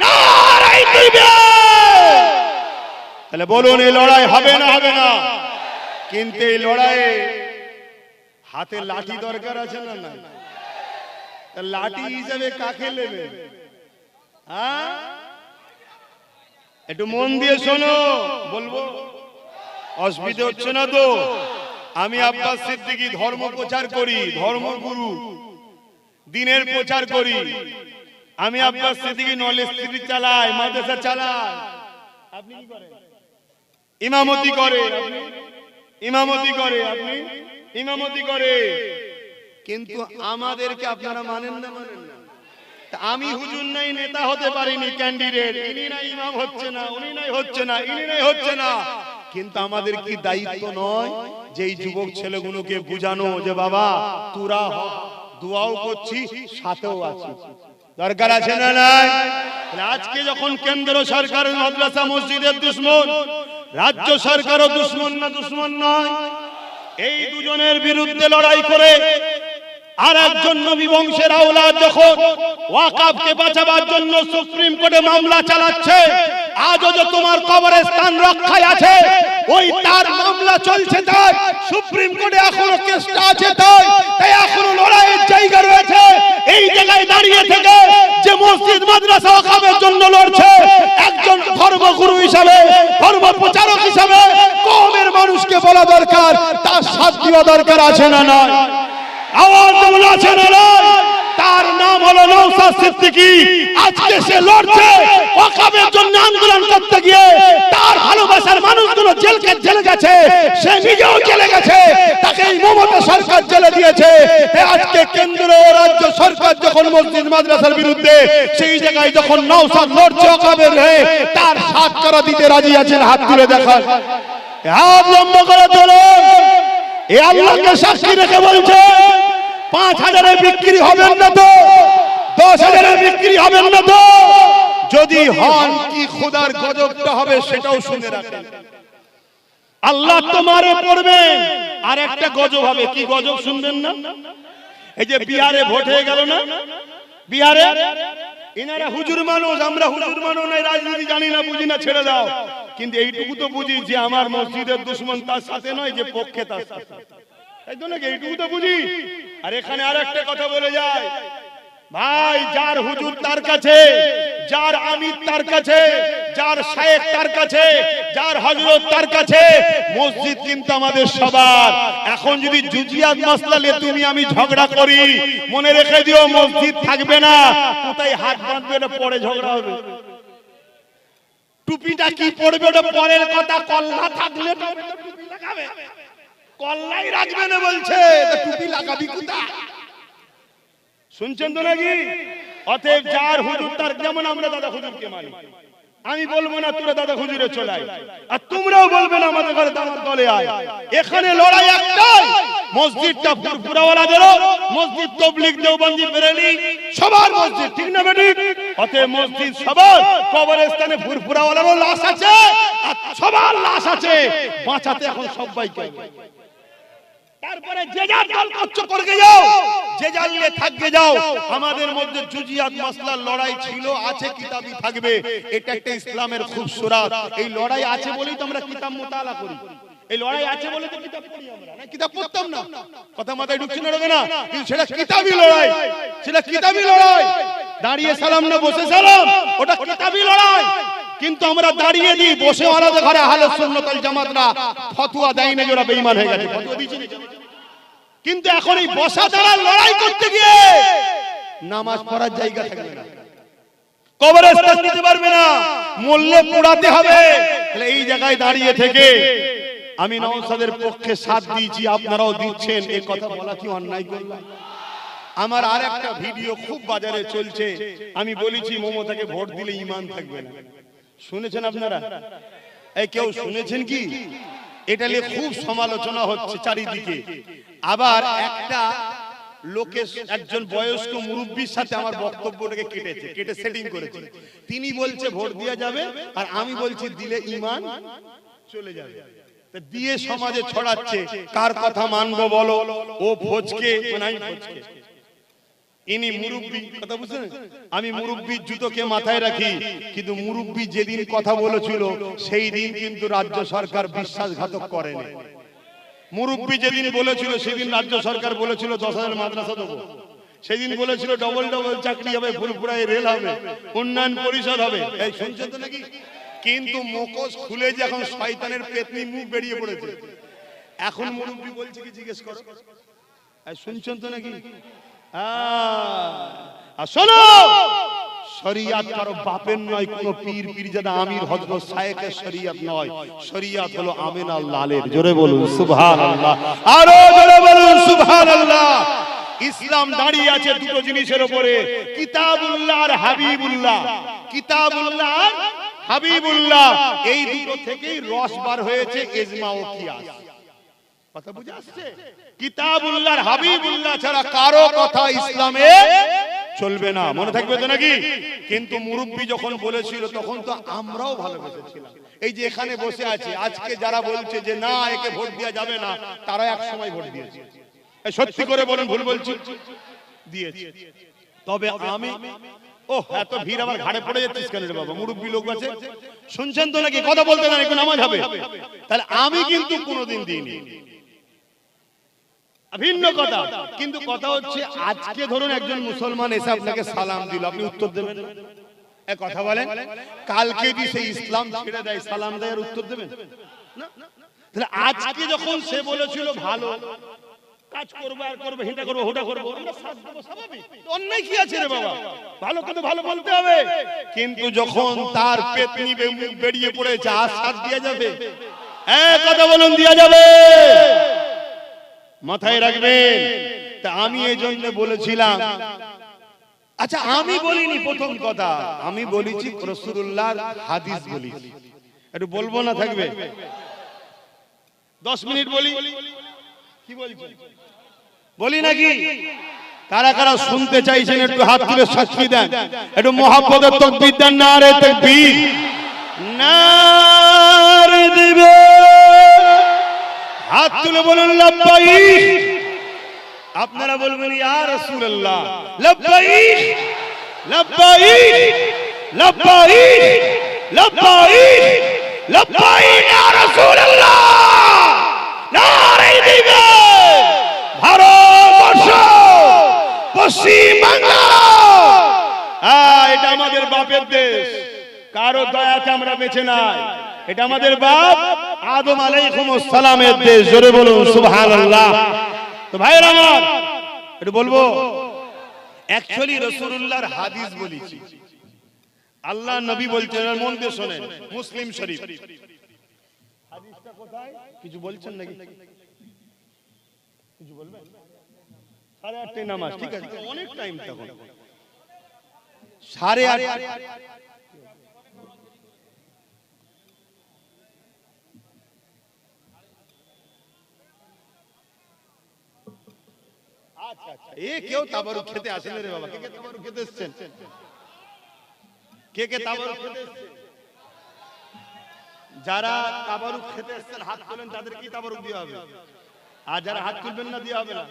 নারে তাকবীর। তাহলে বলুন এই লড়াই হবে না? হবে না। কিন্তু এই লড়াইয়ে হাতে লাঠি দরকার আছে না? না। লাঠি হিসেবে কাকে নেবে? হ্যাঁ, একটু মন দিয়ে শোনো, বলবো, অসুবিধা হচ্ছে না তো? আমি আব্বাস সিদ্দিকী ধর্ম প্রচার করি, ধর্মগুরু, দ্বীনের প্রচার করি। আমি আব্বাস সিদ্দিকী নলেজ টিভি চালাই, মাদ্রাসা চালাই। আপনি কি করেন? ইমামতি করেন। ইমামতি করে, আপনি ইমামতি করে, কিন্তু আমাদেরকে আপনারা মানেন না, মানেন না। আমি হুজুর নাই, নেতা হতে পারিনি, ক্যান্ডিডেট, ইনি নাই ইমাম হচ্ছে না, উনি নাই হচ্ছে না, ইনি নাই হচ্ছে না, কিন্তু আমাদের কি দায়িত্ব নয় যে এই যুবক ছেলেগুলোকে বুঝানো যে বাবা তোরা দোয়াও করছি, সাথেও আছি, দরকার আছে না নাই? আজকে যখন কেন্দ্র সরকার মাদ্রাসা মসজিদের দুশমন, রাজ্য সরকারও দুশমন না, দুশমন নয়, এই দুজনের বিরুদ্ধে লড়াই করে আর একজন নবী বংশের আওলাদ যখন ওয়াকাফকে বাঁচাবার জন্য সুপ্রিম কোর্টে মামলা চালাচ্ছে, আজও যে তোমার কবরস্থান রক্ষায় আছে, ওই তার মামলা চলছে, তাই সুপ্রিম কোর্টে এখনো কেসটা আছে, তাই এখনো লড়াইয়ের জায়গা রয়েছে। এই জায়গায় দাঁড়িয়ে থেকে যে মসজিদ মাদ্রাসা ওয়াকাফের জন্য লড়ছে, একজন ধর্মগুরু হিসাবে, ধর্ম প্রচারক হিসাবে কওমের মানুষকে বলা দরকার, তার সাথ দেওয়া দরকার আছে না নয়? আওয়াজ যেমন আছে না নয়? তার নাম হলো নওশাদ সিদ্দিকী। আজকে সে লড়ছে ওয়াকাফের জন্য, আন্দোলন করতে গিয়ে তার ভালোবাসার মানুষগুলো জেলে গেছে, সে নিজেও জেলে গেছে, তাকে এই মমতা সরকার জেলে দিয়েছে। আজকে কেন্দ্র ও রাজ্য সরকার যখন মসজিদ মাদ্রাসার বিরুদ্ধে, সেই জায়গায় যখন নওশাদ লড়ছে ওয়াকাফের হয়ে, তার সাথ করা দিতে রাজি আছেন? হাত তুলে দেখান, হাত লম্বা করে তোলেন। এ আল্লাহকে সাক্ষী রেখে বলছে 5,000-এ বিক্রি হবেন না তো, 10,000-এ বিক্রি হবেন না তো, যদি হন কি খোদার গজবটা হবে সেটাও শুনে রাখেন। আল্লাহ তোমারে পড়বেন, আর একটা গজব হবে। কি গজব শুনবেন না? এই যে বিহারে ভোট হয়ে গেল না, বিহারে এনারা হুজুর মানুষ, আমরা হুজুর মানুষ নাই, রাজনীতি জানি না, বুঝি না, ছেড়ে দাও, কিন্তু এইটুকু তো বুঝি যে আমার মসজিদের দুশমন তার সাথে নয়, যে পক্ষে তার সাথে, তাই তো নাকি? এইটুকু তো বুঝি। আর এখানে আর একটা কথা বলে যায়, ভাই যার হুজুর তার কাছে, যার আমির তার কাছে, যার শায়েখ তার কাছে, যার হযরত তার কাছে, মসজিদ কিন্তু আমাদের সবার। এখন যদি জুজিয়াত মাসলা নিয়ে তুমি আমি ঝগড়া করি, মনে রেখে দিও মসজিদ থাকবে না। কোথায় হাত বাঁধবে ওটা পরে ঝগড়া হবে। টুপিটা কি পড়বে ওটা পরের কথা, কল্লা থাকলে টুপি লাগাবে, কল্লাই রাখবে না বলছে, টুপি লাগাবি কোথায়? শুনছেন তো নাকি? অতএব যার হুজুর তার, যেমন আমরা দাদা হুজুরকে মানি, আমি বলবো না তোরা দাদা হুজুরে চলে আয়, আর তোমরাও বলবে না আমাদের ঘরে দাওয়াত দলে আয়। এখানে লড়াই একটাই, মসজিদটা ফুরফুরাওয়ালাদেরও, মসজিদ তাবলীগ দেওবন্দি বেরেলি সবার মসজিদ, ঠিক না বেটি? অতএব মসজিদ সবার, কবরস্থানে ফুরফুরাওয়ালারও লাশ আছে, আর সবার লাশ আছে, বাঁচাতে এখন সবাইকে। তারপরে যে যার দল করছো করকে যাও, যে যার নিয়ে থাকবে যাও। আমাদের মধ্যে জুজিয়াত মাসলার লড়াই ছিল, আছে, কিতাবই থাকবে। এটা একটা ইসলামের খুবসুরাত। এই লড়াই আছে বলেই তো আমরা কিতাব মুতালা করি, এই লড়াই আছে বলে তো কিতাব পড়ি আমরা, না কিতাব পড়তাম না। কথা মাথায় ঢুকছে না, ঢোকে না? কিন্তু সেটা কিতাবই লড়াই, সেটা কিতাবই লড়াই। দাঁড়িয়ে সালাম না বসে সালাম, ওটা কিতাবই লড়াই। কিন্তু আমরা দাঁড়িয়ে দিই, বসে আলাদা ঘরে আহলে সুন্নাত ওয়াল জামাতরা ফতোয়া দেয় না যে ওরা বেঈমান হয়ে গেছে, ফতোয়া দিয়েছে। কিন্তু এখন এই বসা দ্বারা লড়াই করতে গিয়ে নামাজ পড়ার জায়গা থাকবে না, কবরস্থান দিতে পারবে না, মরলে পোড়াতে হবে। তাহলে এই জায়গায় দাঁড়িয়ে থেকে আমি নওশাদের পক্ষে সাথ দিয়েছি, আপনারাও দিচ্ছেন, এই কথা বলা কি অন্যায় করলাম? আমার আর একটা ভিডিও খুব বাজারে চলছে, আমি বলেছি মমতাকে ভোট দিলে ঈমান থাকবে না। শুনেছেন আপনারা? এই কেউ শুনেছেন কি? এটা নিয়ে খুব সমালোচনা হচ্ছে চারিদিকে। আবার একটা লোকে, একজন বয়স্ক মুরব্বির সাথে আমার বক্তব্যটাকে কেটে সেটিং করেছে। তিনি বলছে ভোট দেওয়া যাবে, আর আমি বলছি দিলে ঈমান চলে যাবে। দিয়ে সমাজে ছড়াচ্ছে, কার কথা মানবো বলো? ও ফজকে, নাই ফজকে, ইনি মুরব্বি, কথা বুঝছেন? আমি মুরব্বির জুতোকে মাথায় রাখি, কিন্তু মুরব্বি যেদিন কথা বলেছিল সেই দিন কিন্তু রাজ্য সরকার বিশ্বাসঘাতক করেনি। মুরব্বি যেদিন বলেছিল সেদিন রাজ্য সরকার বলেছিল 10,000 মাদ্রাসা দেবো, সেদিন বলেছিল ডবল ডবল চাকরি হবে, ফুরফুরায় রেল হবে, উন্নয়ন পরিষদ হবে। এই শুনছেন তো নাকি? কিন্তু মুখোশ খুলে যে এখন শয়তানের পেতনি মুখ বেরিয়ে পড়েছে। এখন মুরব্বি বলছে কি জিজ্ঞেস করো, শুনছেন তো নাকি? শোনো, শরিয়াত কারো বাপের নয়, কোন পীর পীরজাদা আমির হযরত শায়েখের শরিয়াত নয়, শরিয়াত হলো আমিনা লালের। জোরে বলুন সুবহানাল্লাহ, আরো জোরে বলুন সুবহানাল্লাহ। ইসলাম দাঁড়িয়ে আছে দুটো জিনিসের উপরে, কিতাবুল্লাহ আর হাবিবুল্লাহ। কিতাবুল্লাহ আর হাবিবুল্লাহ, এই দুটো থেকেই রস বার হয়েছে ইজমা ও কিয়াস। কথা বুঝে আসছে? কিতাবুল্লাহ আর হাবিবুল্লাহ ছাড়া কারো কথা ইসলামে চলবে না, মনে থাকবে তো নাকি? কিন্তু মুরব্বি যখন বলেছিল তখন তো আমরাও ভালোবেসেছিলাম। এই যে এখানে বসে আছে আজকে যারা বলছে যে না একে ভোট দেওয়া যাবে না, তারা এক সময় ভোট দিয়েছে। সত্যি করে বলুন, ভুল বলছি? দিয়েছে। তবে আমি এত ভিড় আমার ঘাড়ে পড়ে যাচ্ছিস কেন রে বাবা? মুরব্বি লোক আছে, শুনছেন তো নাকি? কথা বলতে না, একটু নামাজ হবে। তাহলে আমি কিন্তু কোনোদিন দিইনি, ভিন্ন কথা। কিন্তু কথা হচ্ছে আজকে ধরুন একজন মুসলমান এসে আপনাকে সালাম দিল, আপনি উত্তর দেবেন? এক কথা বলেন, কালকে যদি সেই ইসলাম ছেড়ে দেয়, সালাম দেয় আর উত্তর দেবেন না? তাহলে আজকে যখন সে বলেছিল ভালো কাজ করবো আর করবো, হিংসা করবো, হোটা করবো, আমরা সাথ দেবো, স্বাভাবিক। অন্যায় কি আছে রে বাবা? ভালো কথা ভালো বলতে হবে। কিন্তু যখন তার পেতনি মুখ বেরিয়ে পড়েছে, আর সাথ দেওয়া যাবে? কথা বলুন, দেওয়া যাবে? মাথায় রাখবেন। তা আমি এই জন্য বলেছিলাম, আচ্ছা আমি বলিনি, প্রথম কথা আমি বলেছি রাসূলুল্লাহর হাদিস বলেছি, একটু বলবো না থাকবে? 10 মিনিট বলি, কি বলছেন? বলি নাকি? কারা কারা শুনতে চাইছেন একটু হাত তুলে সাক্ষী দেন, একটু মহব্বতের তাকবীর দেন। নারে তাকবীর, নারে দিবে, হাত তুলে বলুন লাব্বাইক। আপনারা বলবেন ইয়া রাসূলুল্লাহ, লাব্বাইক লাব্বাইক লাব্বাইক লাব্বাইক লাব্বাইক ইয়া রাসূলুল্লাহ। নারে দিবে, ভারতবর্ষ, পশ্চিম বাংলা, এটা আমাদের বাপের দেশ, কারো দয়াতে আমরা বেঁচে নাই। এটা আমাদের বাপ আদম আলাইহিস সালামের দেশ। জোরে বলুন সুবহানাল্লাহ। তো ভাইরা আমার একটু বলবো, অ্যাকচুয়ালি রাসূলুল্লাহর হাদিস বলেছি, আল্লাহ নবী বলছেন, মন দিয়ে শুনেন, মুসলিম শরীফ। হাদিসটা কোথায়? কিছু বলছেন নাকি? কিছু বলবেন? 8:30 নামাজ, ঠিক আছে, অনেক টাইম তখন 8:30। আচ্ছা আচ্ছা, কেউ তাবারুক খেতে আসেন রে বাবা? কে কে তাবারুক খেতে এসেছেন? কে কে তাবারুক খেতে এসেছেন? যারা তাবারুক খেতে এসেছেন হাত তোলেন, তাদের কি তাবারুক দেওয়া হবে? আর যারা হাত তুলবেন না, দেওয়া হবে না।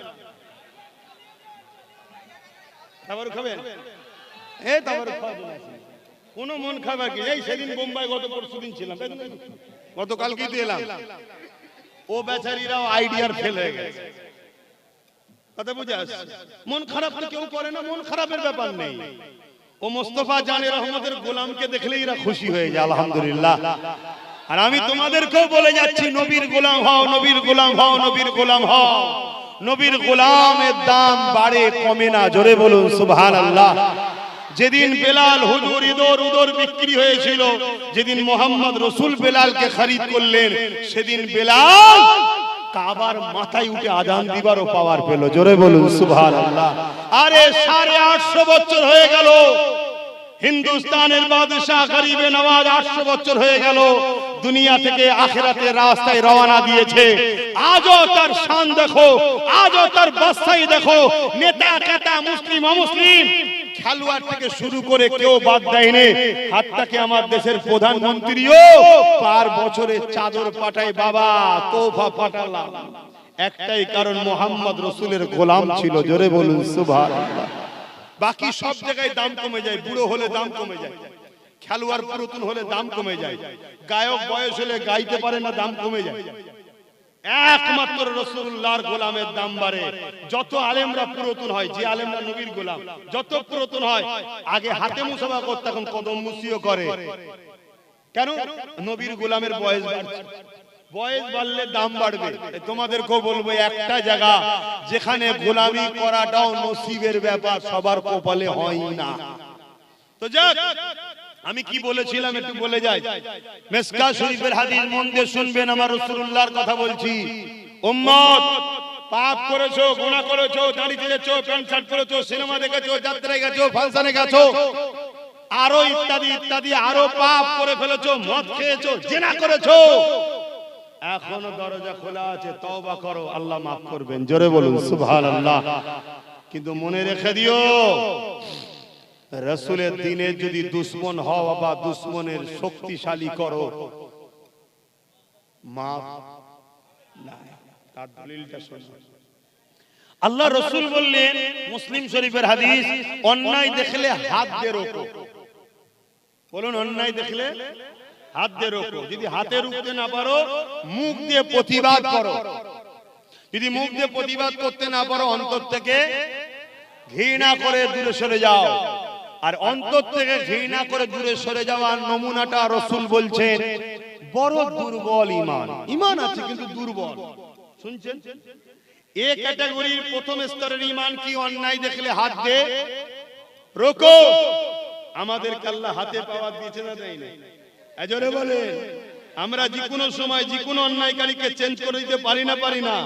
তাবারুক খাবেন? তাবারুক খাওয়াবেন না, কোনো মন খাবার কি? এই সেদিন বোম্বাই গত পরশুদিন ছিলাম, গতকালকেই তো এলাম। ও বেচারিরাও আইডিয়ার ফেল হয়ে গেছে। কথা বুঝে আসছে? মন খারাপ তো কেউ করে না, মন খারাপের ব্যাপার নেই। ও মোস্তফা জানে রহমতের গোলামকে দেখলেই এরা খুশি হয়ে যায়, আলহামদুলিল্লাহ। আর আমি তোমাদেরকেও বলে যাচ্ছি, নবীর গোলাম হও, নবীর গোলাম হও, নবীর গোলাম হও। নবীর গোলামের দাম বাড়ে, কমে না। জোরে বলুন সুবহানাল্লাহ। যেদিন বেলাল হুজুর ইদর উদর বিক্রি হয়েছিল, যেদিন মোহাম্মদ রসুল বেলালকে খরিদ করলেন, সেদিন বেলাল কাবার মাথায় উঠে আজান দিবারও পাওয়ার পেল। জোরে বলুন সুবহানাল্লাহ। আরে 850 বছর হয়ে গেল, হিন্দুস্তানের বাদশাহ গরিবে নওয়াজ 800 বছর হয়ে গেল দুনিয়া থেকে আখিরাতের রাস্তায় রওনা দিয়েছে। আজও তার শান দেখো, আজও তার বাদশাহী দেখো। নেতা কেতা, মুসলিম অমুসলিম, খেলোয়াড় থেকে শুরু করে কেউ বাদ দেয়নি। হাতটাকে আমার দেশের প্রধানমন্ত্রীও পার বছরে চাদর পাঠায়, বাবা তোফা পাঠালাম। একটাই কারণ, মোহাম্মদ রসুলের গোলাম ছিল। জোরে বলুন সুবহানাল্লাহ। বাকি সব জায়গায় দাম কমে যায়, বুড়ো হলে দাম কমে যায়, খেলোয়াড় পুরাতন হলে দাম কমে যায়, গায়ক বয়স হলে গাইতে পারে না, দাম কমে যায়। একমাত্র রাসূলুল্লাহর গোলামের দাম বাড়ে। যত আলেমরা পুরাতন হয়, যে আলেমরা নবীর গোলাম যত পুরাতন হয়, আগে হাতে মুসাফা করতে, এখন কদম মুসিও করে। কেন? নবীর গোলামের বয়স বাড়ছে, বয়স বাড়লে দাম বাড়বে। তোমাদেরকেও বলবো, একটা জায়গা যেখানে গোলামি করাটাও নসিবের ব্যাপার, সবার কপালে হয় না। তো যাক, আমি কি বলেছিলাম একটু বলে যাই। মিসকাত শরীফের হাদিস মন দিয়ে শুনবেন, আমার রাসূলুল্লাহর কথা বলছি। উম্মত, পাপ করেছো, গুনাহ করেছো, দাড়ি ছেড়েছো, প্যান্ট শার্ট পরেছো, সিনেমা দেখেছো, যাত্রায় গেছো, ফাংশনে গেছো, আরো ইত্যাদি ইত্যাদি আরো পাপ করে ফেলেছো, মদ খেয়েছো, জিনা করেছো, এখনো দরজা খোলা আছে, তওবা করো, আল্লাহ মাফ করবেন। জোরে বলুন সুবহানাল্লাহ। কিন্তু মনে রেখে দিও, রাসূলের দ্বীনের যদি দুশমন হও বা দুশমনের শক্তিশালী করো, মাফ নাই। তার দলিলটা শুনুন। আল্লাহ রাসূল বললেন, মুসলিম শরীফের হাদিস, অন্যায় দেখলে হাত দিয়ে রোকো। বলুন, অন্যায় দেখলে হাত দিয়ে রোকো। যদি হাতে রুখতে না পারো, মুখ দিয়ে প্রতিবাদ করো। যদি মুখ দিয়ে প্রতিবাদ করতে না পারো, অন্তর থেকে ঘৃণা করে দূরে সরে যাও। আর অন্তর থেকে ঘৃণা করে দূরে সরে যাওয়ার নমুনাটা রাসূল বলছেন, বড় দুর্বল ঈমান। ঈমান আছে কিন্তু দুর্বল। শুনছেন? এই ক্যাটাগরির প্রথম স্তরের ঈমান কি? অন্যায় দেখলে হাত দিয়ে রোকো। আমাদের আল্লাহ হাতে পাওয়ার দিয়েছে না দেয়নি? এজরে বলেন, আমরা যে কোনো সময় যে কোনো অন্যায়কারীকে চেঞ্জ করে দিতে পারি না,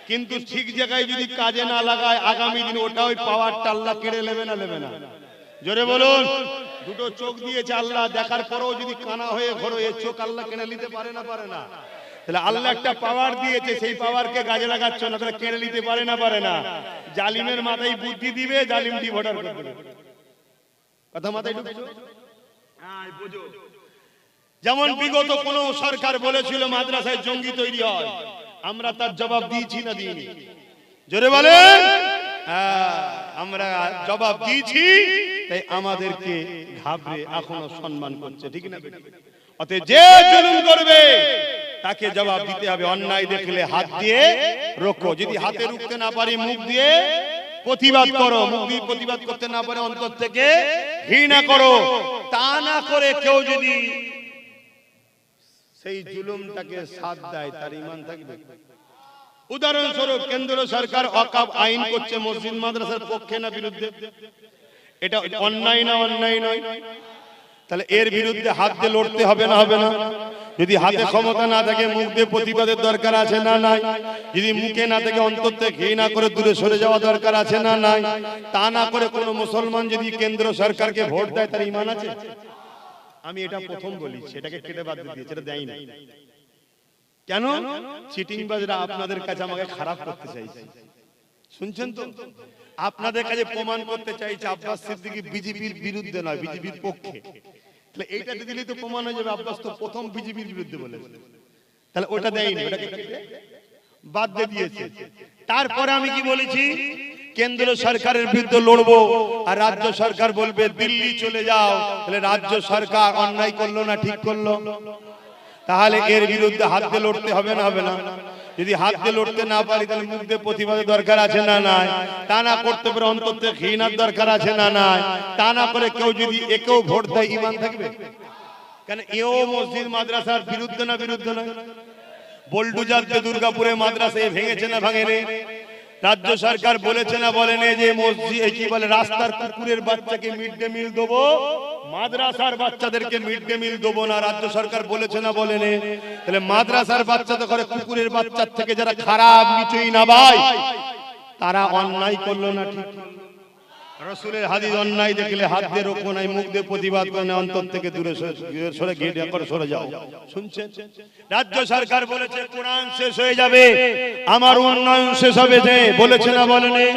কিন্তু ঠিক জায়গায় যদি কাজে না লাগায়, আগামী দিন ওটা ওই পাওয়ারটা আল্লাহ কেড়ে নেবে না? জোরে বলুন। দুটো চোখ দিয়েছে আল্লাহ, দেখার পরেও যদি কানা হয়ে ঘোরো, এই চোখ আল্লাহ কেড়ে নিতে পারে না? তাহলে আল্লাহ একটা পাওয়ার দিয়েছে, সেই পাওয়ারকে কাজে লাগাচ্ছ না, তাহলে কেড়ে নিতে পারে না? জালিমের মাথায় বুদ্ধি দিবে, জালিম ডিভোটার করে দেবে। কথা মাথায় ঢুকছো? হ্যাঁ, বুঝো। যেমন বিগত কোন সরকার বলেছিল মাদ্রাসায় জঙ্গি তৈরি হয়, আমরা তার জবাব দিয়েছি না দিইনি? জোরে বলেন। হ্যাঁ, আমরা জবাব দিয়েছি, তাই আমাদেরকে ঘাবড়ে এখনো সম্মান করছে, ঠিক না? অতএব যে জুলুম করবে তাকে জবাব দিতে হবে। অন্যায় দেখলে হাত দিয়ে রোকো। যদি হাতে রুখতে না পারি, মুখ দিয়ে প্রতিবাদ করো। মুখ দিয়ে প্রতিবাদ করতে না পারে, অন্তর থেকে ঘৃণা করো। তা না করে কেউ যদি সেই জুলুমটাকে সাথ দেয়, তার ঈমান থাকবে? উদাহরণস্বরূপ, কেন্দ্র সরকার ওয়াকফ আইন করছে মসজিদ মাদ্রাসার পক্ষে না বিরুদ্ধে? এটা অন্যায় না অন্যায় নয়? তাহলে এর বিরুদ্ধে হাত দিয়ে লড়তে হবে না? যদি হাতে ক্ষমতা না থাকে, মুখ দিয়ে প্রতিবাদের দরকার আছে না নাই? যদি মুখে না থাকে, অন্তর থেকে ঘৃণা করে দূরে সরে যাওয়া দরকার আছে না নাই? তা না করে কোন মুসলমান যদি কেন্দ্র সরকারকে ভোট দেয়, তার ঈমান আছে? আমি এটা প্রথম বলি, সেটাকে কেটে বাদ দিয়ে দিয়েছে, এটা দেয় না। কেন? চিটিংবাজরা আপনাদের কাছে আমাকে খারাপ করতে চাইছে। শুনছেন তো? আপনাদের কাছে প্রমাণ করতে চাইছে আব্বাস সিদ্দিকী বিজেপির বিরুদ্ধে নয়, বিজেপির পক্ষে। তাহলে এইটাতে দিলে তো প্রমাণ হয়ে যাবে আব্বাস তো প্রথম বিজেপির বিরুদ্ধে বলেছে। তাহলে ওটা দেয়নি, ওটাকে বাদ দিয়ে দিয়েছে। তারপরে আমি কি বলেছি? কেন্দ্র সরকারের বিরুদ্ধে লড়বো, আর রাজ্য সরকার বলবে দিল্লি চলে যাও। তাহলে রাজ্য সরকার অন্যায় করলো না ঠিক করলো? তাহলে এর বিরুদ্ধে হাত দিয়ে লড়তে হবে না? যদি হাত দিয়ে লড়তে না পারি, তাহলে মুখ দিয়ে প্রতিবাদের দরকার আছে না নাই? তা না করতে পারে, অন্তর থেকে ঘৃণার দরকার আছে না নাই? তা না করে কেউ যদি একেও ভোট দেয়, ঈমান থাকবে? কেন এও মসজিদ মাদ্রাসার বিরুদ্ধে না নয়? বোলডুজার যে দুর্গাপুরে মাদ্রাসা ভেঙেছে না ভাঙেনি? রাজ্য সরকার বলেছে না বলেনি যে মসজিদ কি বলে, রাস্তার কুকুরের বাচ্চাকে মিড ডে মিল দেবো, মাদ্রাসার বাচ্চাদেরকে মিড ডে মিল দেবো না? রাজ্য সরকার বলেছে না বলেনি? তাহলে মাদ্রাসার বাচ্চা তো করে, কুকুরের বাচ্চার থেকে যারা খারাপ নিচুই না ভাই, তারা অন্যায় করলো না ঠিক? রাসূলের হাদিস, অন্যায় দেখলে হাত দিয়ে রোকো নাই, মুখ দিয়ে প্রতিবাদ করে না, অন্তর থেকে দূরে সরে ঘৃণা করে সরে যাও। শুনছেন? রাজ্য সরকার বলেছে কোরআন শেষ হয়ে যাবে, আমার উন্নয়ন শেষ হবে, যে বলেছে না বলেনি?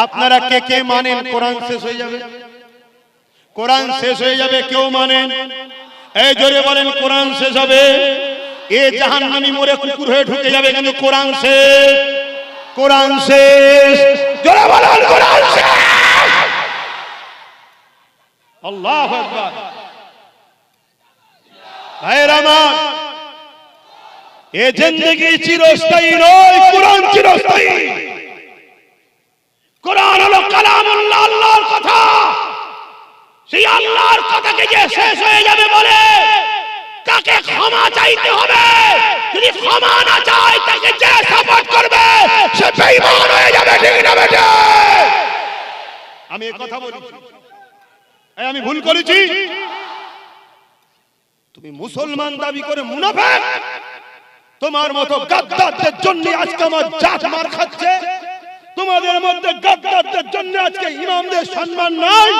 আপনারা কে কে মানেন কোরআন শেষ হয়ে যাবে? কোরআন শেষ হয়ে যাবে কেউ মানেন? এই জোরে বলেন, কোরআন শেষ হবে। এ জাহান্নামী মরে কুকুর হয়ে ঢুকে যাবে, কিন্তু কোরআন শেষ। কোরআন শেষ। জোরে বলেন, কোরআন শেষ। আল্লাহু আকবার। ভাইরা আমার, এ জিন্দেগি চিরস্থায়ী নয়, কোরআন চিরস্থায়ী। কোরআন হলো কালামুল্লাহ, আল্লাহর কথা। সেই আল্লাহর কথাকে যে শেষ হয়ে যাবে বলে, তাকে ক্ষমা চাইতে হবে। যদি ক্ষমা না চায়, তাকে যে সাপোর্ট করবে সে বেঈমান হয়ে যাবে, ঠিক না বেটা? আমি এই কথা বলি। আমি ভুল করেছি? তুমি মুসলমান দাবি করে মুনাফিক। তোমার মতো গাদ্দারদের জন্য আজকে আমার জাত মার খাচ্ছে। তোমাদের মধ্যে গাদ্দারদের জন্য আজকে ইমামদের সম্মান নাই।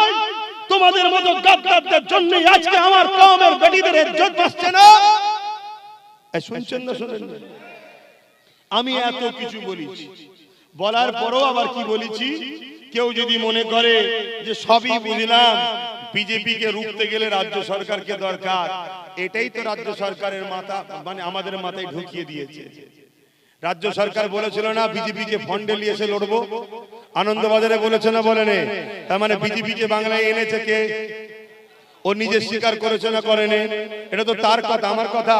তোমাদের মতো গাদ্দারদের জন্য আজকে আমার কওমের বেটিদের ইজ্জত বাঁচছে না। শুনছেন না? শুনেন। আমি এত কিছু বলেছি, বলার পরও আবার কি বলেছি, কেউ যদি মনে করে যে সবই বুঝলাম, বিজেপিকে রুখতে গেলে রাজ্য সরকারকে দরকার, এটাই তো রাজ্য সরকারের মাথা মানে আমাদের মাথায় ঢুকিয়ে দিয়েছে। রাজ্য সরকার বলেছিল না বিজেপিকে ফন্ডে নিয়ে এসে লড়বো, আনন্দবাজারে বলেছে না বলেনি? তার মানে বিজেপিকে বাংলায় এনেছে কে? ও নিজে স্বীকার করেছে না করেনি? এটা তো তার কথা, আমার কথা।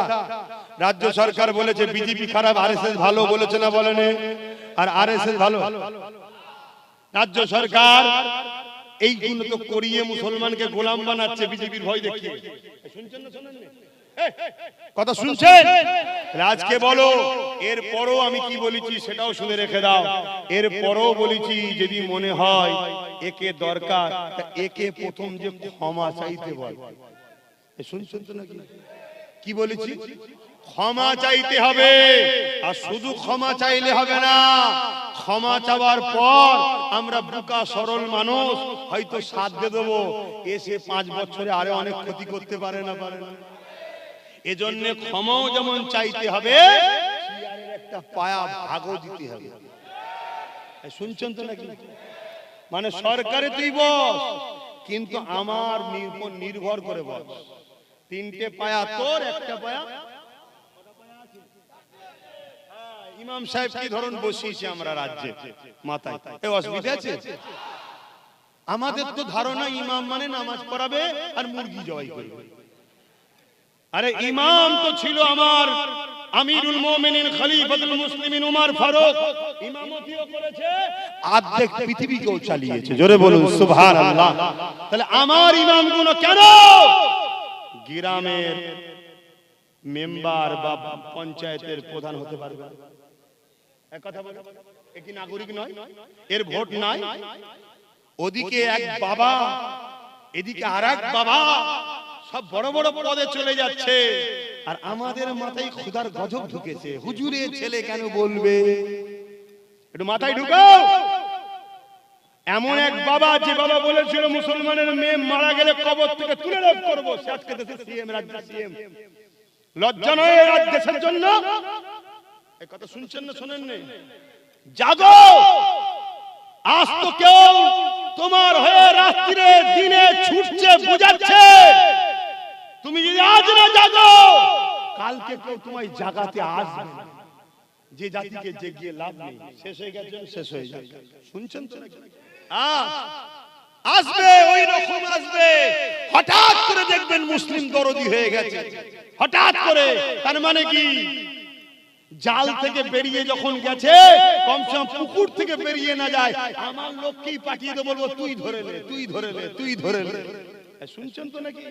রাজ্য সরকার বলেছে বিজেপি খারাপ, আরএসএস ভালো, বলেছে না বলেনি? আর আরএসএস ভালো। রাজ্য সরকার এইগুলো তো করিয়ে মুসলমানকে গোলাম বানাচ্ছে বিজেপির ভয় দেখিয়ে। শুনছেন না? শুনেন না? কথা শুনছেন? রাজকে বলো, এরপরও আমি কি বলেছি সেটাও শুনে রেখে দাও। এরপরও বলেছি যদি মনে হয় একে দরকার, একে প্রথম যে ক্ষমা চাইতে বল। শুনছেন তো নাকি? কি বলেছি? ক্ষমা চাইতে হবে। আর শুধু ক্ষমা চাইলে হবে না, ক্ষমা চাওয়ার পর আমরা বোকা সরল মানুষ হয়তো সাথ দিয়ে দেবো, এসে 5 বছরে আরো অনেক ক্ষতি করতে পারে না। এজন্য ক্ষমাও যেমন চাইতে হবে, একটা পায়া ভাগও দিতে হবে। শুনছেন তো নাকি? মানে সরকারে তুই বস, কিন্তু আমার উপর নির্ভর করে বস। 3টে পায়া তোর, একটা পায়া ইমাম সাহেব কি ধরুন বসিয়েছি আমরা রাজ্যে মাথায়, এই অসুবিধা আছে? আমাদের তো ধারণা ইমাম মানে নামাজ পড়াবে আর মুরগি জবাই করবে। আরে ইমাম তো ছিল আমার আমিরুল মুমিনিন খলিফাতুল মুসলিমিন উমর ফারুক, ইমামতিও করেছে, অর্ধেক পৃথিবীকেও চালিয়েছে। জোরে বলুন সুবহানাল্লাহ। তাহলে আমার ইমামগুলো কেন গ্রামের মেম্বার বা পঞ্চায়েতের প্রধান হতে পারবে না? এক কথা বলো, এ কি নাগরিক নয়? এর ভোট নাই? ওদিকে এক বাবা, এদিকে আরেক বাবা, সব বড় বড় পদে চলে যাচ্ছে, আর আমাদের মাথায় খোদার গজব ঢুকেছে। হুজুরের ছেলে কেন বলবে? একটু মাথায় ঢুকাও। এমন এক বাবা, যে বাবা বলেছিল মুসলমানের মেয়ে মারা গেলে কবর থেকে তুলে লাভ করবো, সে আজকে দেশের সিএম, রাজ্যের সিএম। লজ্জা নয় রাজ দেশের জন্য? এই কথা শুনছেন না শোনেন না? জাগো, আজ তো কেউ তোমার হয়ে রাত্রিরে দিনে ছুটছে, বুঝাচ্ছে। তুমি যদি আজ না জাগো, কালকে কেউ তোমায় জাগাতে আসবে না। যে জাতিকে জেগিয়ে লাভ নেই, শেষ হয়ে গেছে, শেষ হয়ে যাবে। শুনছেন তো? আসবে, ওই রকম আসবে। হঠাৎ করে দেখবেন মুসলিম দরদি হয়ে গেছে, হঠাৎ করে। তার মানে কি? জাল থেকে বেরিয়ে যখন গেছে, কমসে কম পুকুর থেকে বেরিয়ে না যায়, আমার লোককেই পাঠিয়ে দেবো, বলবো তুই ধরে নে, তুই ধরে নে, তুই ধরে নে। শুনছেন তো নাকি?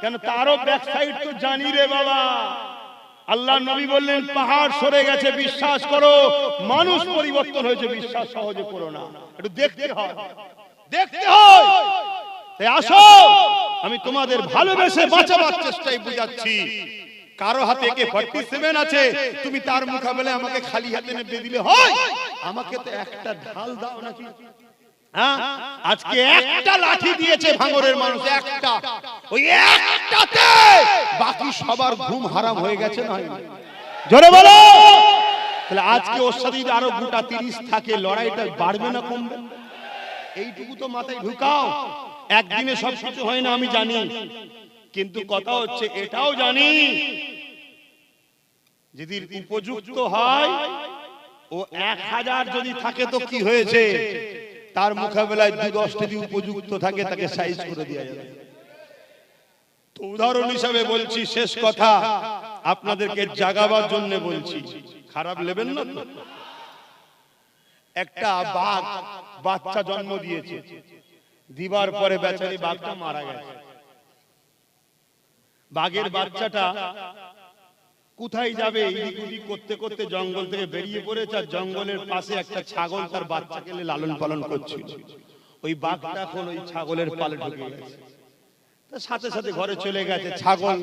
কেন তারও ব্যাক সাইড তো জানি রে বাবা। আল্লাহ নবী বললেন পাহাড় সরে গেছে বিশ্বাস করো, মানুষ পরিবর্তন হয়েছে বিশ্বাস সহজে করো না। একটু দেখতে হয়, দেখতে হয়। তাই আসো, আমি তোমাদের ভালোবেসে বাঁচাবার চেষ্টায় বুঝাচ্ছি। কারো হাতে AK-47 আছে, তুমি তার মোকাবেলায় আমাকে খালি হাতে নেবে দিলে হয়? আমাকে তো একটা ঢাল দাও নাকি? আজকে একটা লাঠি দিয়েছে ভাঙরের মানুষ, একটা, ওই একটাতে বাকি সবার ঘুম হারাম হয়ে গেছে না? জোরে বলো। তাহলে আজকে ওর সাথে আরো গোটা 30 থাকে, লড়াইটা বাড়বে না কমবে? এইটুকু তো মাথায় ঢুকাও। একদিনে সব কিছু হয় না আমি জানি, কিন্তু কথা হচ্ছে এটাও জানি, যদি উপযুক্ত হয়, ও 1000 যদি থাকে তো কি হয়েছে, তার মোকাবেলায় 2-10 যদি উপযুক্ত থাকে তাকে সাইজ করে দেওয়া যাবে। তো উদাহরণ হিসাবে বলছি, শেষ কথা আপনাদেরকে জাগাবার জন্য বলছি, খারাপ নেবেন না তো। একটা বাঘ বাচ্চা জন্ম দিয়েছে, দিবার পরে বেচারি বাঘটা মারা গেছে। বাঘের বাচ্চাটা কোথায় যাবে, এদিক ওদিক করতে করতে জঙ্গল থেকে বেরিয়ে পড়েছে, আর জঙ্গলের পাশে একটা ছাগল তার বাচ্চাকে লালন পালন করছিল। ওই বাঘটা এখন ওই ছাগলের পালে ঢুকে গেছে, তার সাথে সাথে ঘরে চলে গেছে। ছাগল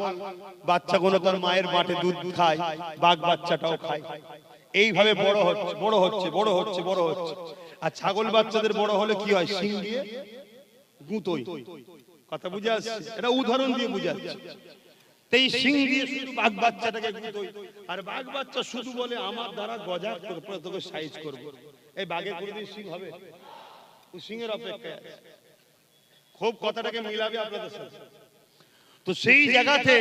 বাচ্চাগুলো তার মায়ের বাটে দুধ খায়, বাঘ বাচ্চাটাও খায়। এইভাবে বড় হচ্ছে বড় হচ্ছে বড় হচ্ছে বড় হচ্ছে। আর ছাগল বাচ্চাদের বড় হলে কি হয়? শিং দিয়ে গুঁতোয়। কথা বুঝে আসছে? এটা উদাহরণ দিয়ে বুঝাচ্ছে। এই শিং দিয়ে শুধু বাঘ বাচ্চাটাকে গুঁতোয়, আর বাঘ বাচ্চা শুধু বলে আমার দ্বারা গজা করে তোকে সাইজ করব। এই বাঘের কোনোদিন শিং হবে? ও সিংহের অপেক্ষায় আছে। খুব কথাটাকে মিলাবে আপনাদের সাথে। তো সেই জায়গাতে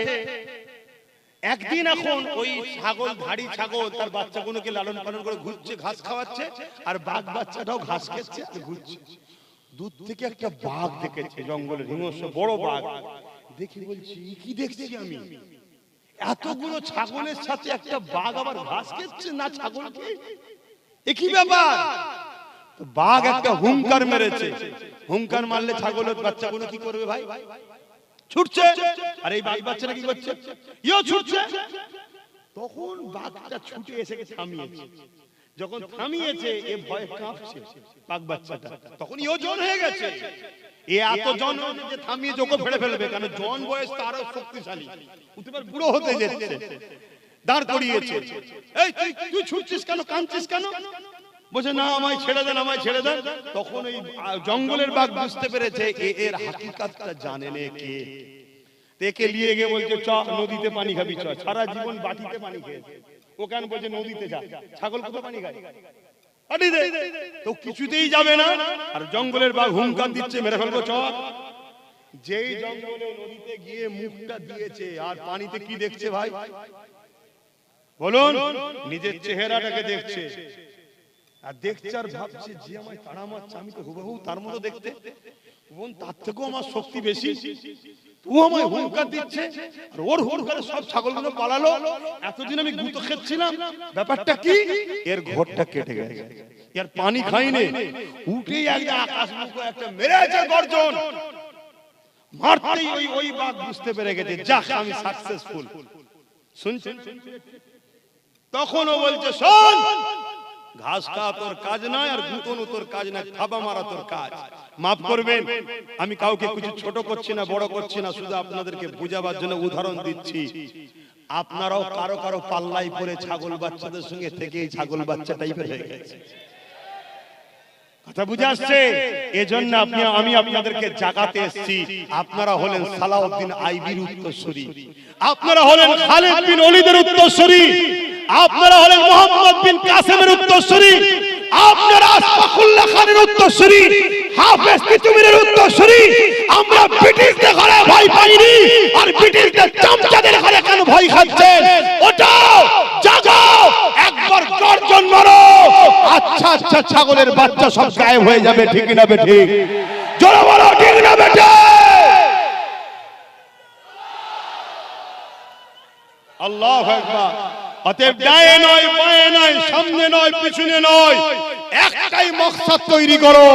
একদিন এখন ওই ছাগল, ধাড়ি ছাগল তার বাচ্চাগুলোকে লালন পালন করে ঘুরছে, ঘাস খাওয়াচ্ছে, আর বাঘ বাচ্চাটাও ঘাস খেচ্ছে আর ঘুরছে। দূর থেকে একটা বাঘ দেখেছে, জঙ্গলের হিংস্র বড় বাঘ দেখে বলছি কি দেখছি আমি, এতগুলো ছাগলের সাথে একটা বাঘ আবার ঘাস খেচ্ছে না ছাগলকে, এ কি ব্যাপার? বাঘ একটা হুঙ্কার মেরেছে। হুঙ্কার মারলে ছাগলের বাচ্চাগুলো কি করবে ভাই? ছুটছে। আর এই বাঘ বাচ্চাটা কি করছে? ইও ছুটছে। তখন বাঘটা ছুটে এসে থামিয়েছে। যখন থামিয়েছে এ ভয়ে কাঁপছে বাঘ বাচ্চাটা, তখন ইও জন হয়ে গেছে। এ এত জন যে থামিয়ে ওকে ফেলে ফেলবে, কারণ জন বয়স তারও শক্তিশালী, উঠবার বুড়ো হতে যাচ্ছে। দাঁড় করিয়েছে। এই তুই ছুটছিস কেন, কাঁদছিস কেন? বলছে না আমায় ছেড়ে দেন, আমায় ছেড়ে দেন। তখন এই জঙ্গলের বাঘ বুঝতে পেরেছে এর হাকিকতটা জানে না কে। একে নিয়ে গিয়ে বলছে চ নদীতে পানি খাবি, চ। সারা জীবন বাটিতে পানি খেয়েছে, ও কেন বলছে নদীতে যা। ছাগল কোথায় পানি খায়? তো কিছুতেই যাবে না। আর জঙ্গলের বাঘ হুঙ্কার দিচ্ছে মেরে ফেলবো চ। যেই জঙ্গলে নদীতে গিয়ে মুখটা দিয়েছে, আর পানিতে কি দেখছে ভাই বলুন? নিজের চেহারাটাকে দেখছে, আর দেখছে আর ভাবছে যে আমায় তাড়া মারছে, আমি তো হুবহু তার মতো দেখতে, তার থেকেও আমার শক্তি বেশি, ও আমায় হুঙ্কার দিচ্ছে। আর ওর হুঙ্কারে সব ছাগলগুলো পালালো। এতদিন আমি গুঁতো খেচ্ছিলাম, ব্যাপারটা কি? এর ঘরটা কেটে গেছে, এর পানি খাইনি, উঠেই একটা আকাশ মুখে একটা মেরেছে গর্জন। মারতেই ওই বাঘ বুঝতে পেরে গেছে যাক আমি সাকসেসফুল। শুনছেন? তখন ও বলছে শোন, ঘাস খাওয়া তোর কাজ নয়, আর গুঁতনো তোর কাজ নয়, থাবা মারা তোর কাজ। মাফ করবেন, আমি কাউকে কিছু ছোট করছি না, বড় করছি না, শুধু আপনাদেরকে বুঝাবার জন্য উদাহরণ দিচ্ছি। আপনারাও কারো কারো পাল্লাই পড়ে ছাগল বাচ্চাদের সঙ্গে থেকে এই ছাগল বাচ্চা টাইপের হয়ে গেছে। কথা বুঝে আসছে? এজন্য আমি আপনাদেরকে জাগাতে এসেছি। আপনারা হলেন সালাউদ্দিন আইবির উত্তরসূরি, আপনারা হলেন খালিদ বিন ওলীদের উত্তরসূরি, আপনারা হলেন মোহাম্মদ বিন কাসেমের উত্তরসূরি, আপনারা আশফাকুল্লাহ খানের উত্তরসূরি, হাফেজ তিতুমীরের উত্তরসূরি। আমরা ব্রিটিশদের ঘরে ভয় পাইনি, আর ব্রিটিশদের চামচাদের ঘরে কেন ভয় খাচ্ছেন? ওটাও জাগাও, একবার গর্জন মারো। আচ্ছা আচ্ছা ছাগলের বাচ্চা সব গায়েব হয়ে যাবে, ঠিক না বেঠি? জোরে বলো ঠিক না বেঠি? আল্লাহু আকবার। অতএব ডায়ে নয়, বায়ে নয়, সামনে নয়, পিছনে নয়, একটাই মকসদ তৈরি করো।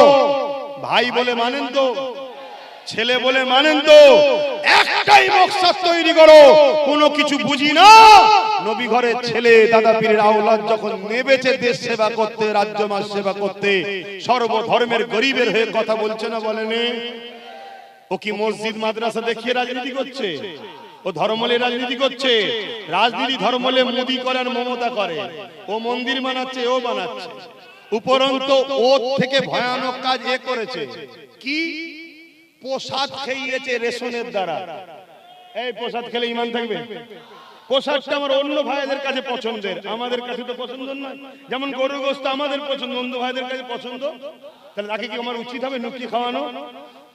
ভাই বলে মানেন তো? ছেলে বলে মানেন তো? একটাই মকসদ তৈরি করো। কোনো কিছু বুঝি না। নবী ঘরের ছেলে দাদা পীরের আওলাদ যখন নেবেছে দেশ সেবা করতে, রাজ্য মাস সেবা করতে, সর্বধর্মের গরিবের হয়ে কথা বলছে না বলেনি? ও কি মসজিদ মাদ্রাসা দেখিয়ে রাজনীতি করছে? ও ধর্মলে রাজনীতি করছে। রাজনীতি ধর্মলে মোদি করে আর মমতা করে। ও মন্দির বানাচ্ছে, ও বানাচ্ছে। উপরন্ত ওর থেকে ভয়ানক কাজ এ করেছে কি? প্রসাদ খাইয়েছে রেশনের দ্বারা। এই প্রসাদ খেলে ঈমান থাকবে? প্রসাদটা আমার অন্য ভাইদের কাছে পছন্দের, আমাদের কাছে তো পছন্দ নয়। যেমন গরুর গোশত আমাদের পছন্দ, অন্য ভাইদের কাছে পছন্দ। তাহলে তাকে কি আমার উচিত হবে নুকি খাওয়ানো?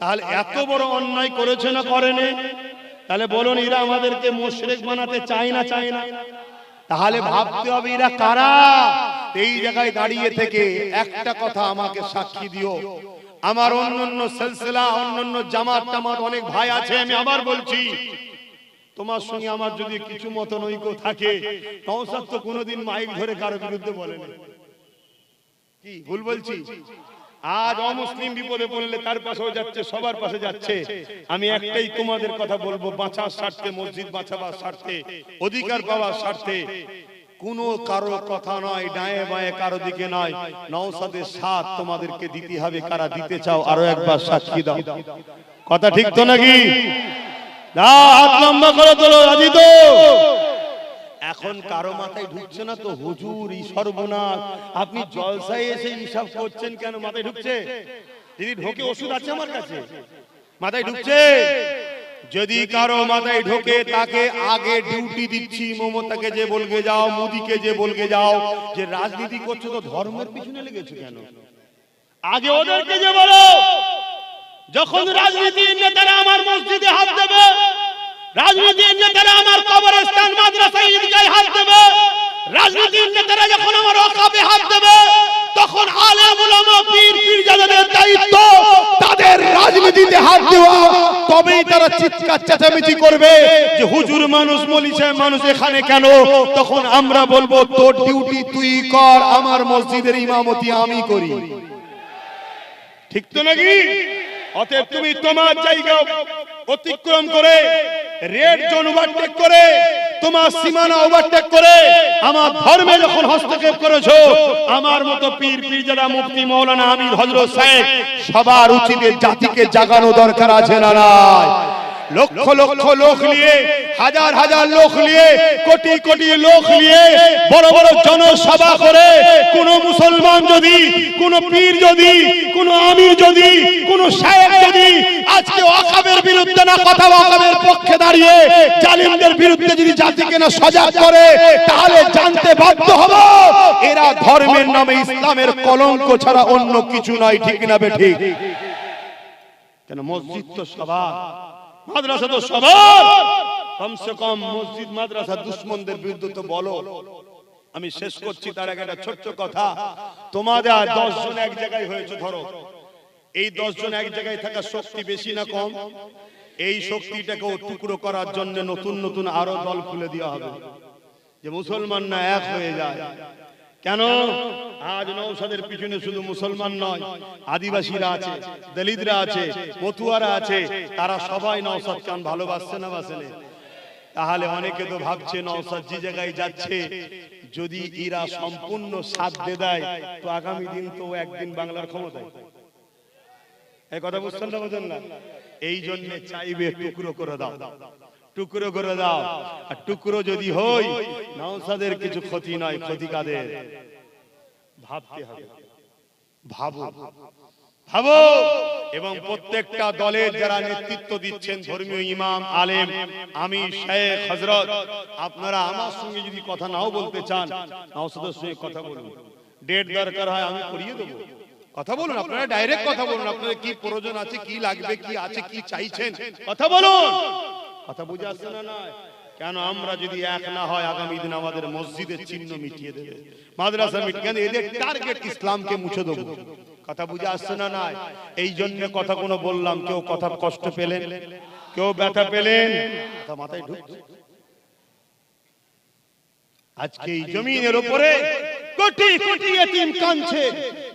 তাহলে এত বড় অন্যায় করেছে না করেনি? তাহলে বলুন এরা আমাদেরকে মুশরিক বানাতে চায় না, চায় না? তাহলে ভাবতে হবে এরা কারা। এই জায়গায় দাঁড়িয়ে থেকে একটা কথা আমাকে সাক্ষী দিও। আমার অন্যান্য সিলসিলা, অন্যান্য জামাত টামাত অনেক ভাই আছে, আমি আবার বলছি, তোমার সঙ্গে আমার যদি কিছু মতনৈক্য থাকে, নওশাদ তো কোনোদিন মাইক ধরে কারো বিরুদ্ধে বলেনি। কি ভুল বলছি? আজ অমুসলিম বিপদে পড়লে তার পাশেও যাচ্ছে, সবার পাশে যাচ্ছে। আমি একটাই তোমাদের কথা বলবো, বাঁচার স্বার্থে, মসজিদ বাঁচাবার স্বার্থে, অধিকার পাওয়ার স্বার্থে কোনো কারো কথা নয়, ডায়ে বাঁয়ে কারো দিকে নয়, নওশাদের সাথ তোমাদেরকে দিতে হবে। কারা দিতে চাও আরো একবার সাক্ষী দাও। কথা ঠিক তো নাকি? হাত লম্বা করে তোলো, রাজি তো? এখন কারো মাথায় ঢুকছে না তো হুজুর এই সর্বনাশ, আপনি জলসায় এসে হিসাব করছেন কেন? মাথায় ঢুকছে? যদি ঢোকে ওষুধ আছে আমার কাছে। মাথায় ঢুকছে? যদি কারো মাথায় ঢোকে তাকে আগে ডিউটি দিচ্ছি। মমতাকে যে বলকে যাও, মোদিকে যে বলকে যাও যে রাজনীতি করছো তো ধর্মের পিছনে লেগেছো কেন? আগে ওদেরকে যে বলো, যখন রাজনীতির নেতারা আমার মসজিদে হাত দেবে, রাজনীতির নেতারা আমার কবরস্থান মাদ্রাসা ঈদগাহে হাত দেবে, রাজনীতির নেতারা যখন আমার ওয়াকফে হাত দেবে, তখন আলেম উলামা পীর পীরজাদাদের দায়িত্ব তাদের রাজনীতিতে হাত দেওয়া। তবেই তারা চিৎকার চেঁচামেচি করবে যে হুজুর মানুষ, মৌলভী সাহেব মানুষ এখানে কেন? তখন আমরা বলবো তোর ডিউটি তুই কর, আমার মসজিদের ইমামতি আমি করি। ঠিক তো নাকি? অতএব তুমি তোমার জায়গা অতিক্রম করে, রেড জোন ওভারটেক করে, তোমার সীমানা ওভারটেক করে আমার ধর্মে যখন হস্তক্ষেপ করেছো, আমার মতো পীর পীরজাদা মুফতি মাওলানা আমির হযরত সাহেব সবার উচিত জাতিকে জাগানো দরকার আছে না নাই? লক্ষ লক্ষ লোক নিয়ে, হাজার হাজার লোক নিয়ে, কোটি কোটি লোক নিয়ে বড় বড় জনসভা করে কোন মুসলমান যদি, কোন পীর যদি, কোন আমির যদি, কোন শায়েখ যদি আজকে ওয়াকফের বিরুদ্ধে না কথা, ওয়াকফের পক্ষে দাঁড়িয়ে জালিমদের বিরুদ্ধে যদি জাতিকে না সজাগ করে, তাহলে জানতে বাধ্য হব এরা ধর্মের নামে ইসলামের কলঙ্ক ছাড়া অন্য কিছু নয়। ঠিক না বেঠিক? কেন মসজিদ তো সবার, মাদ্রাসা তো সবার। কমসে কম মসজিদ মাদ্রাসা দুশমনদের বিরুদ্ধে তো বলো। আমি শেষ করছি তার আগে একটা ছোট্ট কথা। তোমাদের 10 জন এক জায়গায় হয়েছে, ধরো এই 10 জন এক জায়গায় থাকা শক্তি বেশি না কম? এই শক্তিটাকে টুকরো করার জন্য নতুন নতুন আরো দল খুলে দেওয়া হবে, যে মুসলমান না এক হয়ে যায়। কেন? আজ নওশাদের পিছনে শুধু মুসলমান নয়, আদিবাসীরা আছে, দলিতরা আছে, মতুয়ারা আছে, তারা সবাই নওশাদ খান ভালোবাসছে না বাসে না? তাহলে অনেকে তো ভাবছে নওশাদ যে জায়গায় যাচ্ছে, যদি এরা সম্পূর্ণ সাথ দিয়ে দেয় তো আগামী দিন তো একদিন বাংলার ক্ষমতায়। এই কথা বুঝছেন না? বুঝেন না? এই জন্য চাইবে টুকরো করে দাও, টুকরো করে দাও। আর টুকরো যদি হই, নওশাদের কিছু ক্ষতি নয়, ক্ষতি কাদের? ভাবতে হবে, ভাবো ভাবো। এবং প্রত্যেকটা দলের যারা নেতৃত্ব দিচ্ছেন, ধর্মীয় ইমাম, আলেম, আমির, শায়েখ, হযরত, আপনারা আমার সঙ্গে যদি কথা নাও বলতে চান, নওশাদের সঙ্গে কথা বলুন। ডেট দরকার হয় আমি করিয়ে দেবো, কথা বলুন। আপনারা ডাইরেক্ট কথা বলুন, আপনাদের কি প্রয়োজন আছে, কি লাগবে, কি আছে, কি চাইছেন, কথা বলুন। কথা বুঝে আসছে না? না কেন? আমরা যদি এক না হয়, আগামী দিন আমাদের মসজিদের চিহ্ন মিটিয়ে দেবে, মাদ্রাসা মিটিয়ে দেবে, এদের টার্গেট ইসলামকে মুছে দেবো। কথা বুঝে আসছে না? না এই জন্য কথা কোনো বললাম, কেউ কথা কষ্ট পেলেন, কেউ ব্যথা পেলেন? কথা মাথায় ঢুকছে? আজকে এই জমিনের উপরে কোটি কোটি ইতিম কাঁদছে,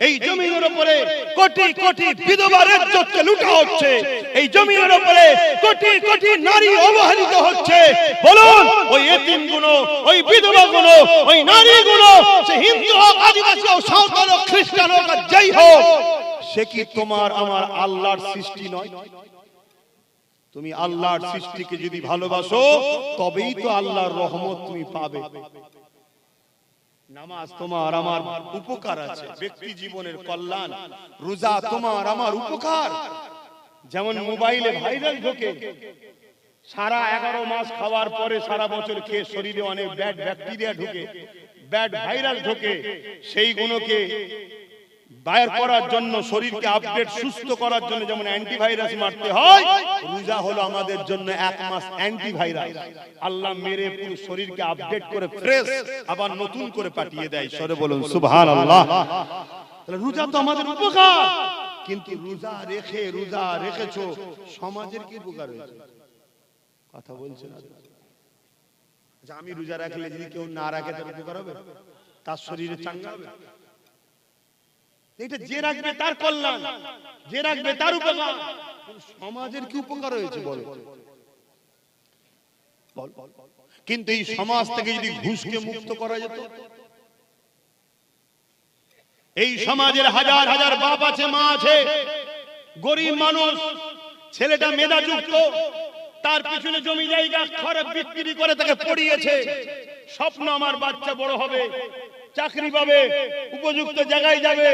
এই জমিনের উপরে কোটি কোটি বিধবার ইজ্জতকে লুটা হচ্ছে, এই জমিনের উপরে কোটি কোটি নারী অবহেলিত হচ্ছে। বলুন, ওই ইতিমগুলো, ওই বিধবাগুলো, ওই নারীগুলো, সে হিন্দু হোক, আদিবাসী হোক, সাঁওতাল হোক, খ্রিস্টান হোক, আর যেই হোক, সে কি তোমার আমার আল্লাহর সৃষ্টি নয়? তুমি আল্লাহর সৃষ্টিকে যদি ভালোবাসো, তবেই তো আল্লাহর রহমত তুমি পাবে। নামাজ তোমার আমার উপকার আছে, ব্যক্তি জীবনের কল্যাণ। রোজা তোমার আমার উপকার। যেমন মোবাইলে ভাইরাল ঢোকে, সারা 11 মাস খাওয়ার পরে সারা বছর খেয়ে শরীরে অনেক ব্যাড ব্যাকটেরিয়া ঢোকে, ব্যাড ভাইরাল ঢোকে, সেই গুণকে বাইর করার জন্য, শরীরকে আপডেট সুস্থ করার জন্য যেমন অ্যান্টিভাইরাস মারতে হয়, রোজা হলো আমাদের জন্য 1 মাস অ্যান্টিভাইরাস। আল্লাহ মেরে পুরো শরীরকে আপডেট করে ফ্রেশ আবার নতুন করে পাঠিয়ে দেয়। সরে বলুন সুবহানাল্লাহ। তাহলে রোজা তো আমাদের উপকার, কিন্তু রোজা রেখেছো, সমাজের কি উপকার হয়েছে? কথা বলছেন? আচ্ছা, আমি রোজা রাখলে যদি কেউ না রাখে তার উপকার হবে? তার শরীরে চাঙ্গা হবে? এটা যে রাখবে তার কল্যাণ, যে রাখবে তার উপকার। সমাজের কি উপকার হয়েছে বলো? কিন্তু এই সমাজ থেকে যদি ঘুষকে মুক্ত করা যেত, এই সমাজের হাজার হাজার বাপ আছে, মা আছে, গরিব মানুষ, ছেলেটা মেধাযুক্ত, তার পিছনে জমি জায়গা খরচ বিক্রি করে তাকে পড়িয়েছে, স্বপ্ন আমার বাচ্চা বড় হবে, চাকরি পাবে, উপযুক্ত জায়গায় যাবে,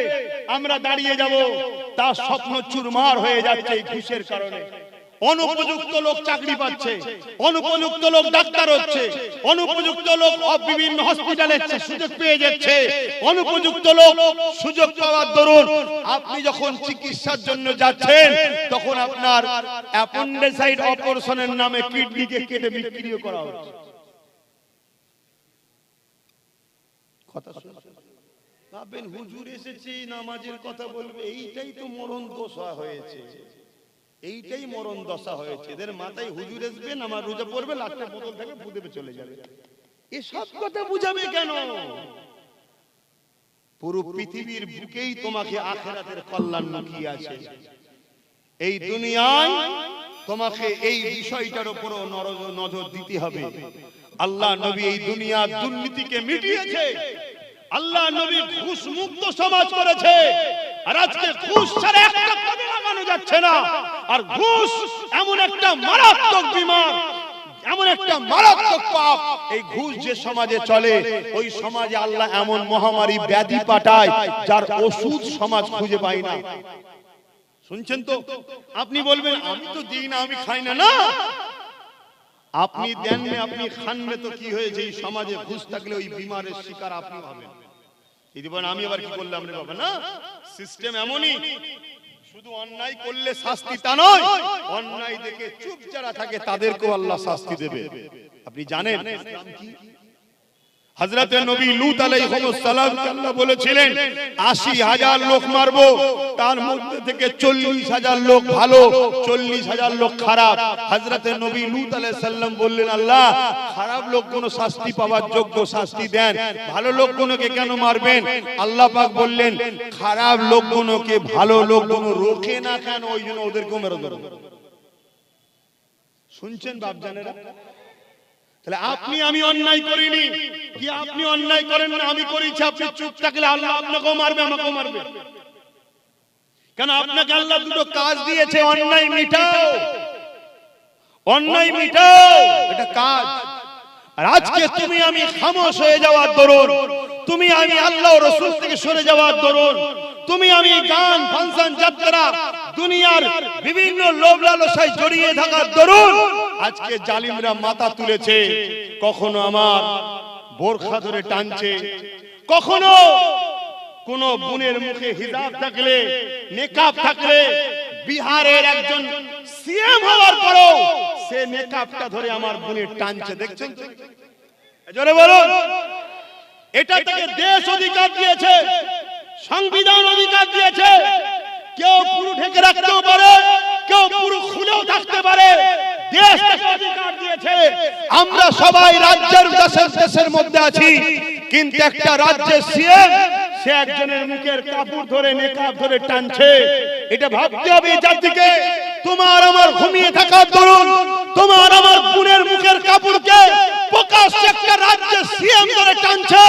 আমরা দাঁড়িয়ে যাব, তার স্বপ্ন চুরমার হয়ে যাচ্ছে এই ঘুষের কারণে। অনুপযুক্ত লোক চাকরি পাচ্ছে, অনুপযুক্ত লোক ডাক্তার হচ্ছে, অনুপযুক্ত লোক বিভিন্ন হসপিটালে সুযোগ পেয়ে যাচ্ছে, অনুপযুক্ত লোক সুযোগ পাওয়ার দরুন আপনি যখন চিকিৎসার জন্য যাচ্ছেন তখন আপনার অ্যাপেন্ডিসাইড অপারেশনের নামে কিডনিকে কেটে বিক্রিও করা হচ্ছে। কথা শুনুন, ভাবেন হুজুর এসেছে নামাজের কথা বলবে, এইটাই তো মরণ দশা হয়েছে, এইটাই মরণ দশা হয়েছে। এদের মাথায় হুজুর আসবে, নামাজ রোজা পড়বে, লাখটা বোতল থেকে ফুদেবে চলে যাবে। এসব কথা বুঝাবে কেন? পুরো পৃথিবীর বুকেই তোমাকে আখিরাতের কল্যাণ লুকিয়ে আছে। এই দুনিয়ায় তোমাকে এই বিষয়টার উপর নজর দিতে হবে। আল্লাহ নবী এই দুনিয়ার দুর্নীতিকে মিটিয়েছে, আল্লাহ নবী ঘুষ মুক্ত সমাজ করেছে, আর আজকে ঘুষ ছাড়া একটা পদে লাগানো যাচ্ছে না। আর ঘুষ এমন একটা মারাত্মক বিমার, এমন একটা মারাত্মক পাপ, এই ঘুষ যে সমাজে চলে ওই সমাজে আল্লাহ এমন মহামারী ব্যাধি পাঠায় যার ওষুধ সমাজ খুঁজে পায় না। শুনছেন তো? আপনি বলবেন আমি তো দিই না, আমি খাই না। না, আপনি দেন না, আপনি খান না, তো কি হয়েছে? এই সমাজে ঘুষ থাকলে ওই বিমারের শিকার আপনি হবেন। আমি আবার কি করলাম রে বাবা? না, সিস্টেম এমনই, শুধু অন্যায় করলে শাস্তি তা নয়, অন্যায় দেখে চুপ যারা থাকে তাদেরকেও আল্লাহ শাস্তি দেবে। আপনি জানেন হযরত নবী লূত আলাইহিস সালাম আল্লাহ বলেছিলেন ৮০,০০০ লোক মারবো, তার মধ্যে থেকে ৪০,০০০ লোক ভালো, ৪০,০০০ লোক খারাপ। হযরত নবী লূত আলাইহিস সালাম বললেন, আল্লাহ খারাপ লোকগুলো শাস্তি পাওয়ার যোগ্য, শাস্তি দেন, ভালো লোকগুলোকে কেন মারবেন? আল্লাহ পাক বললেন, খারাপ লোকগুলোকে ভালো লোকগুলো রোখে না কেন, ওই জন্য ওদেরকেও মেরে দেব। শুনছেন বাপজানেরা? তাহলে আপনি আমি অন্যায় করিনি কি? আপনি অন্যায় করেন না, আমি করেছি, আপনি চুপ থাকলে আল্লাহ আপনাকেও মারবে, আমাকেও মারবে। কেন? আপনাকে আল্লাহ দুটো কাজ দিয়েছে, অন্যায় মিটাও, অন্যায় মিটাও, এটা কাজ। আর আজকে তুমি আমি খামোশ হয়ে যাওয়ার দরুন, তুমি আমি আল্লাহ রাসূল থেকে সরে যাওয়ার দরুন, তুমি আমি গান ফাংশন যাত্রা দুনিয়ার বিভিন্ন লোভ লালসায় জড়িয়ে থাকার দরুন আজকে জালিমরা মাথা তুলেছে। কখনো আমার বোরখা ধরে টানছে, কখনো কোন বোনের মুখে হিজাব থাকলে, নেকাব থাকলে, বিহারের একজন সিএম হওয়ার পরও সে নেকাবটা ধরে আমার বোনের টানছে। দেখছেন তো? জোরে বলুন। এটা থেকে দেশ অধিকার দিয়েছে, সংবিধান অধিকার দিয়েছে। কেউ পুরো ঢেকে রাখতেও পারে, কেউ পুরো খুলেও থাকতে পারে, দেশ থেকে অধিকার দিয়েছে। আমরা সবাই রাজ্যের দেশের মধ্যে আছি, কিন্তু একটা রাজ্যের সিএম সে একজনের মুখের কাপড় ধরে, নেকাব ধরে টানছে। এটা ভাবতে হবে জাতিকে। তোমার আমার ঘুমিয়ে থাকার দরুন তোমার আমার বোনের মুখের কাপড়কে প্রকাশ্যে একটা রাজ্যের সিএম ধরে টানছে,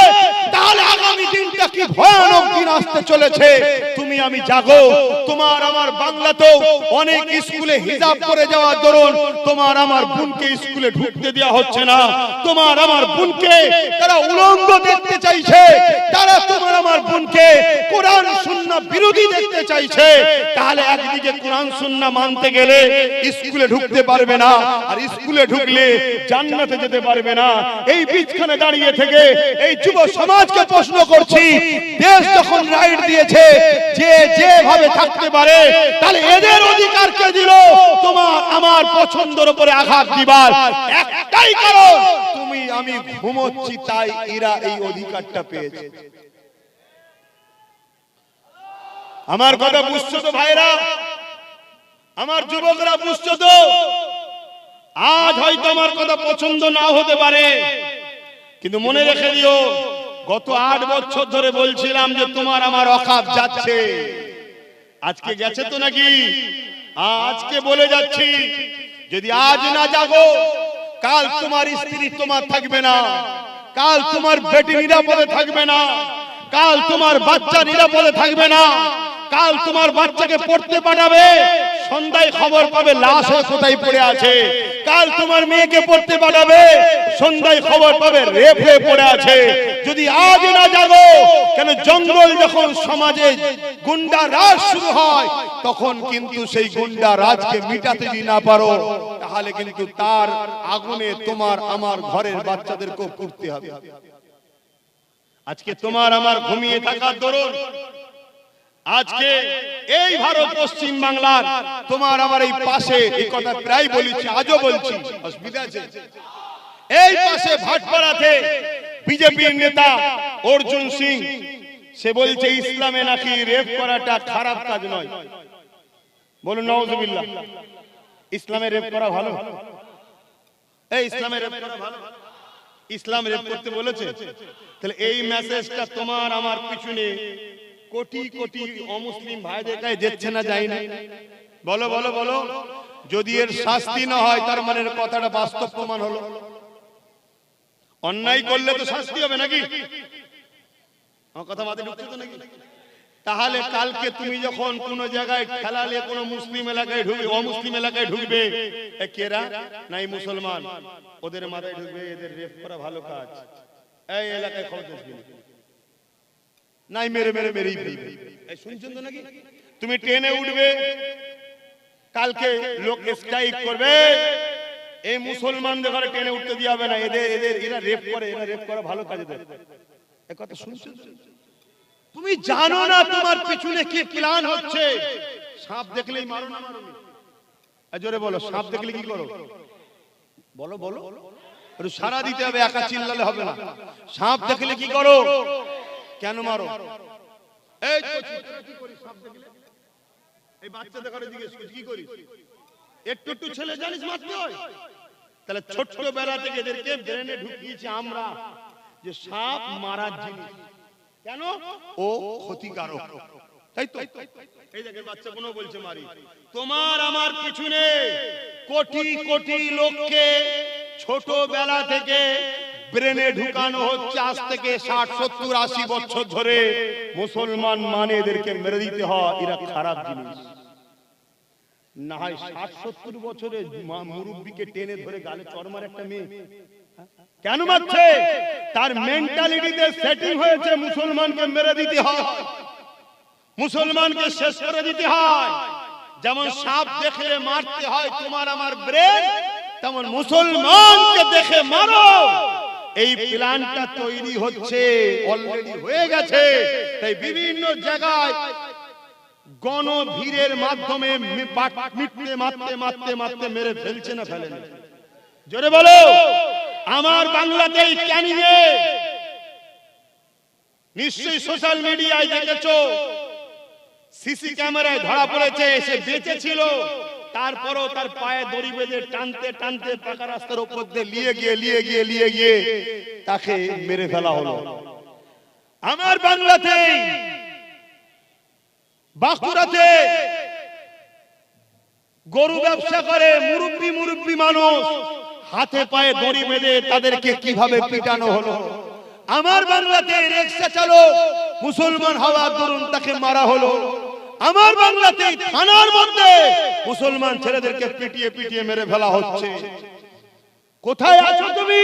তাহলে আগামী দিনটা কি ভয়ানক দিন আসতে চলেছে। তুমি আমি জাগো। তোমার আমার বাংলাতেও অনেক স্কুলে হিজাব করে যাওয়ার দরুন তোমার আমার বোনকে স্কুলে ঢুকতে দেওয়া হচ্ছে না। তোমার আমার বোনকে তারা উলঙ্গ দেখতে চাইছে, তারা তোমার আমার বোনকে কোরআন সুন্নাহ বিরোধী দেখতে চাইছে। তাহলে একদিকে কোরআন সুন্নাহ মানতে গেলে স্কুলে ঢুকতে পারবে না, আর স্কুলে ঢুকলে জান্নাতে যেতে পারবে না। এই বিচখানে দাঁড়িয়ে থেকে এই যুব সমাজকে প্রশ্ন করছি, দেশ যখন রাইট দিয়েছে যে যেভাবে থাকতে পারে, তাহলে এদের অধিকার কে দিল তোমার আমার পছন্দের উপরে আঘাত দিবার? একটাই কারণ, তুমি আমি ঘুমোচ্ছি তাই এরা এই অধিকারটা পেয়েছে। আমার কথা বুঝছো তো ভাইরা? আমার যুবকরা বুঝছো তো? আজ হয়তো আমার কথা পছন্দ না হতে পারে, কিন্তু মনে রেখে দিও, গত ৮ বছর ধরে বলছিলাম যে তোমার আমার অকাত যাচ্ছে। আজকে গেছে তো নাকি? আজকে বলে যাচ্ছি, যদি আজ না জাগো কাল তোমার স্ত্রী তোমার থাকবে না, কাল তোমার বেটি নিরাপদে থাকবে না, কাল তোমার বাচ্চা নিরাপদে থাকবে না, কাল তোমার বাচ্চাকে পড়তে পাঠাবে, সন্ধ্যায় খবর পাবে লাশ হয়ে কোথায় পড়ে আছে, কাল তোমার মেয়েকে পড়তে পাঠাবে, সন্ধ্যায় খবর পাবে রেপ হয়ে পড়ে আছে। যদি আজ না জাগো, কেন জঙ্গল যখন সমাজে গুন্ডা রাজ শুরু হয়, তখন কিন্তু সেই গুন্ডা রাজকে মিটাতে যদি না পারো, তাহলে কিন্তু তার আগুনে তোমার আমার ঘরের বাচ্চাদেরকেও পুড়তে হবে। আজকে তোমার আমার ঘুমিয়ে থাকার দরুন আজকে এই ভারত পশ্চিম বাংলার তোমার আমার এই পাশে, এই কথা প্রায় বলেছি, আজও বলছি, অসুবিধা আছে? এই পাশে ভাটপাড়াতে বিজেপির নেতা অর্জুন সিং, সে বলছে ইসলামে নাকি রেপ করাটা খারাপ কাজ নয়। বলুন নাউজুবিল্লাহ। ইসলামে রেপ করা ভালো? এই ইসলামে রেপ করা ভালো? ইসলাম রেপ করতে বলেছে? তাহলে এই মেসেজটা তোমার আমার পিছনে কোটি কোটি অমুসলিম ভাইদের কাছে যাচ্ছে না, যায় না? বলো বলো বলো। যদি এর শাস্তি না হয়, তার মানে কথাটা বাস্তব প্রমাণ হলো। অন্যায় করলে তো শাস্তি হবে নাকি? আমার কথা মাথায় ঢুকছে তো নাকি? তাহলে কালকে তুমি যখন কোন জায়গায় খেলালে, কোন মুসলিম এলাকায় ঢুকবে, অমুসলিম এলাকায় ঢুকবে, কেরা নাই মুসলমান, ওদের মাথায় ঢুকবে এদের রেপ করা ভালো কাজ, এই এলাকায় খবর দেখবি নাই, মেরে মেরে মেরেই ফেলবে। এই শুনছেন তো নাকি? তুমি ট্রেনে উঠবে, কালকে লোক স্ট্রাইক করবে, এই মুসলমানদের ঘরে ট্রেনে উঠতে দেওয়া হবে না, এরা রেপ করে, এরা রেপ করা ভালো কাজে দেয়। এই কথা শুনছেন? তুমি জানো না তোমার পিছনে কি প্ল্যান হচ্ছে? সাপ দেখলেই মারো না মারো? জোরে বলো, সাপ দেখলে কি করো? বলো বলো। সারা দিতে হবে, একা চিল্লালে হবে না। সাপ দেখলে কি করো? কেন মারো? এই কি করিস সাপ দেখলে? এই বাচ্চাদের ঘরে জিজ্ঞেস করিস কি করিস? একটু একটু ছেলে জানিস মারতে হয়? তাহলে ছোট্টবেলা থেকে এদেরকে ব্রেনে ঢুকিয়েছি আমরা যে সাপ মারার জিনিস। কেন? ও ক্ষতিকারক, তাই তো? এই দেখেন বাচ্চা কোনো বলছে মারি। তোমার আমার পিছনে কোটি কোটি লোককে ছোটবেলা থেকে ব্রেনে ঢুকানো হচ্ছে, আজ থেকে 60, 70, 80 বছর ধরে। মুসলমান মানে এদেরকে মেরে দিতে হয়, এরা খারাপ জিনিস। না হয় 60, 70 বছরে মুরব্বিকে টেনে ধরে গালে চড় মারে একটা মেয়ে, কেন মারছে? তার মেন্টালিটিতে সেটিং হয়েছে মুসলমানকে মেরে দিতে হয়, মুসলমানকে শেষ করে দিতে হয়। যেমন সাপ দেখলে মারতে হয় তোমার আমার ব্রেন, তেমন মুসলমানকে দেখে মারো। এই প্ল্যানটা তৈরি হচ্ছে, অলরেডি হয়ে গেছে। তাই বিভিন্ন জায়গায় গণভিড়ের মাধ্যমে মারতে মারতে মারতে মেরে ফেলছে না ফেলে না? জোরে বলো। আমার বাংলাতেই ক্যানিংয়ে নিশ্চয়ই সোশ্যাল মিডিয়ায় দেখেছো, সিসি ক্যামেরায় ধরা পড়েছে, সে বেঁচে ছিল, তারপরও তার পায়ে দড়ি বেঁধে টানতে টানতে পাকা রাস্তার উপর দিয়ে নিয়ে গিয়ে তাকে মেরে ফেলা হলো। আমার বাংলাতে বাঁকুড়াতে গরু ব্যবসা করে মুরব্বি মানুষ, হাতে পায়ে দড়ি বেঁধে তাদেরকে কিভাবে পিটানো হলো। আমার বাংলাতে রিকশা চালক মুসলমান হওয়ার দরুন তাকে মারা হলো। আমার বাংলাতে থানার মধ্যে মুসলমান ছেলেদেরকে পিটিয়ে পিটিয়ে মেরে ফেলা হচ্ছে। কোথায় আছো তুমি?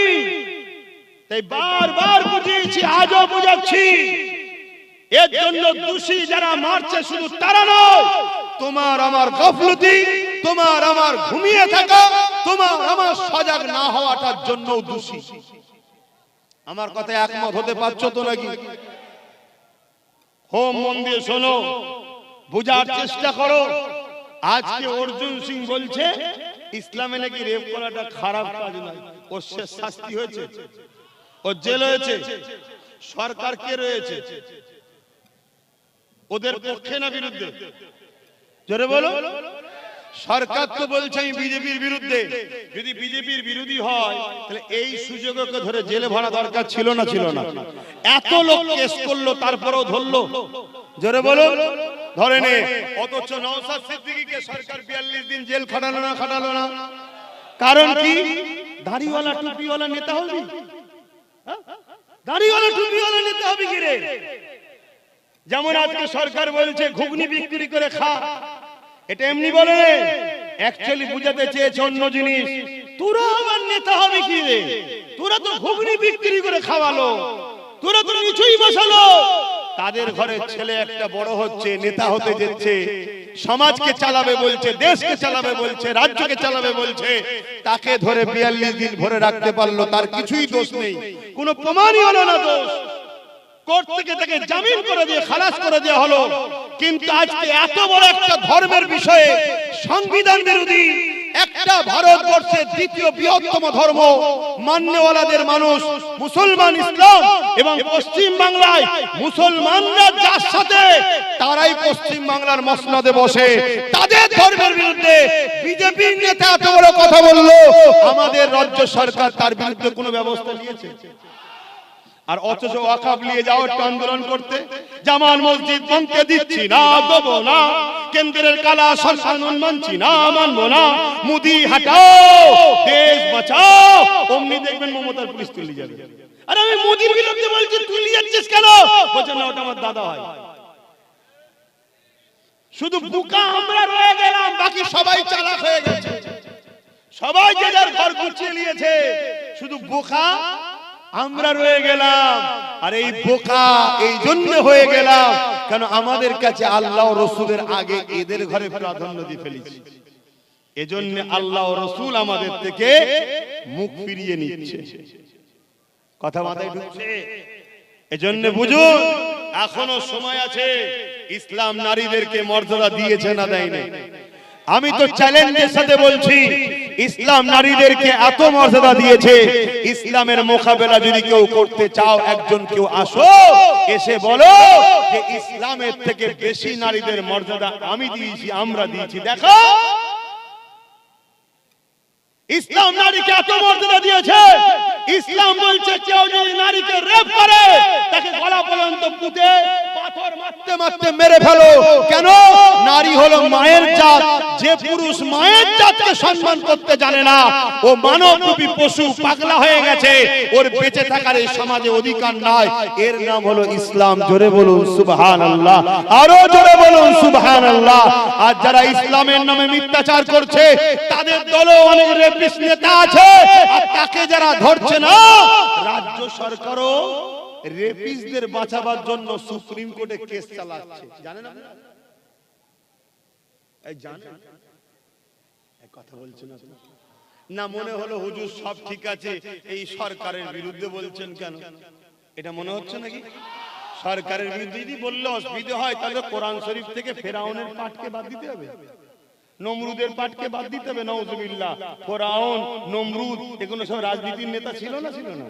তাই বারবার বুঝিয়েছি, আজও বুঝাচ্ছি, এর জন্য দোষী যারা মারছে শুধু তারা নয়, তোমার আমার গাফলতি, তোমার আমার ঘুমিয়ে থাকা, তোমার আমার সজাগ না হওয়াটার জন্য দোষী। আমার কথায় একমত হতে পারছো তো নাকি? হোম মন দিয়ে শোনো, বুঝার চেষ্টা করো। আজকে অর্জুন সিং বলছে ইসলামে নাকি রেপ করাটা খারাপ কাজ নয়। ওর শেষ শাস্তি হয়েছে, ওর জেল হয়েছে। সরকার কে রয়েছে? ওদের পক্ষে না বিরুদ্ধে? জোরে বলো। সরকার তো বলছে আমি বিজেপির বিরুদ্ধে। যদি বিজেপির বিরোধী হয়, তাহলে এই সুযোগকে ধরে জেলে ভরা দরকার ছিল না? ছিল না? এত লোক কেস করলো, তারপরেও ধরলো? জোরে বলো। ধরেনে। অথচ নওশাদ সিদ্দিকীকে সরকার 42 দিন জেল খাটালো না? কারণ কি? দাড়িওয়ালা টুপিওয়ালা নেতা হবি? দাড়িওয়ালা টুপিওয়ালা নেতা হবি কি রে? যেমন আজকে সরকার বলছে ঘুগনি বিক্রি করে খা, এটা এমনি বলে, অ্যাকচুয়ালি বুঝাতে চেয়েছে অন্য জিনিস। তোরা আবার নেতা হবে কি রে? তোরা তো ঘুগনি বিক্রি করে খাওয়ালো, তোরা তো নিচুই বসালো। তাদের ঘরে ছেলে একটা বড় হচ্ছে, নেতা হতে যাচ্ছে, সমাজকে চালাবে বলছে, দেশকে চালাবে বলছে, রাজ্যকে চালাবে বলছে, তাকে ধরে 42 দিন ভরে রাখতে পারলো, তার কিছুই দোষ নেই, কোনো প্রমাণই হলো না দোষ। কোর্ট থেকে তাকে জামিন করে দিয়ে খালাস করে দেওয়া হলো। কিন্তু আজকে এত বড় একটা ধর্মের বিষয়ে সংবিধান বিরোধী একটা ভারতবর্ষের দ্বিতীয় বৃহত্তম ধর্ম মান্যওয়ালাদের মানুষ মুসলমান ইসলাম এবং পশ্চিম বাংলায় মুসলমানরা যার সাথে, তারাই পশ্চিম বাংলার মসনদে বসে তাদের ধর্মের বিরুদ্ধে বিজেপির নেতা এত বড় কথা বললো, আমাদের রাজ্য সরকার তার বিরুদ্ধে কোনো ব্যবস্থা নিয়েছে? আর অথচ ওয়াকফ নিয়ে যাও একটা আন্দোলন করতে, জামান মসজিদ ভাঙতে দিচ্ছি না, দেবো না, কেন্দ্রের কালা সরকার মানছি না, মানবো না, মুদি হাটাও, দেশ বাঁচাও, অমনি দেখবেন মমতার পুলিশ তুলে যাবে। আরে আমি মোদির বিরুদ্ধে বলছি, তুলে যাচ্ছিস কেন? বলছেন না ওটা আমার দাদা হয়। শুধু বুকা আমরা রয়ে গেলাম, বাকি সবাই চালাক হয়ে গেছে, সবাই যে যার ঘর গুছিয়ে নিয়েছে, শুধু বোকা আমরা রয়ে গেলাম। আর এই বোকা এই জন্য হয়ে গেলাম কেন আমাদের কাছে আল্লাহ ও রাসূলের আগে এদের ঘরে প্রাধান্য দিয়ে ফেলেছি। এজন্য আল্লাহ ও রাসূল আমাদের থেকে মুখ ফিরিয়ে নিচ্ছে। কথা মাথায় ঢুকছে? এজন্য বুঝুন এখনো সময় আছে। ইসলাম নারীদেরকে মর্যাদা দিয়েছে না দেয়নি? আমি তো চ্যালেঞ্জের সাথে বলছি, ইসলাম নারীদেরকে এত মর্যাদা দিয়েছে, ইসলামের মোকাবেলা যদি কেউ করতে চাও, একজন কেউ আসো, এসে বলো যে ইসলামের থেকে বেশি নারীদের মর্যাদা আমি দিয়েছি, আমরা দিয়েছি, দেখো। ইসলাম নারীকে এত মর্যাদা দিয়েছে, ইসলাম বলছে কেউ যদি নারীকে রেপ করে তাকে গলা পর্যন্ত পুঁতে পাথর মারতে মারতে মেরে ফেলো। কেন? নারী হলো মায়ের জাত, যে পুরুষ মায়ের জাতকে সম্মান করতে জানে না, ও মানবরূপী পশু, পাগলা হয়ে গেছে, ওর বেঁচে থাকার এই সমাজে অধিকার নাই। এর নাম হলো ইসলাম। জোরে বলুন সুবহানাল্লাহ, আরো জোরে বলুন সুবহানাল্লাহ। আর যারা ইসলামের নামে মিথ্যাচার করছে, তাদের দলে অনেক রেপিস্ট নেতা আছে, আর তাকে যারা ধরছে না, রাজ্য সরকারও রেপিস্টদের বাঁচাবার জন্য সুপ্রিম কোর্টে কেস চালাচ্ছে। জানেন আপনারা? এই জানেন? এই কথা বলছেন আপনি না? মনে হলো হুজুর সব ঠিক আছে, এই সরকারের বিরুদ্ধে বলছেন কেন? এটা মনে হচ্ছে নাকি? সরকারের বিরুদ্ধে যদি বললে অসুবিধা হয়, তাহলে কোরআন শরীফ থেকে ফেরাউনের পাঠকে বাদ দিতে হবে, নমরুদের পাঠকে বাদ দিতে হবে। নাউজুবিল্লাহ। ফেরাউন, নমরুদ এগুলো সব রাজনীতির নেতা ছিল না? ছিল না?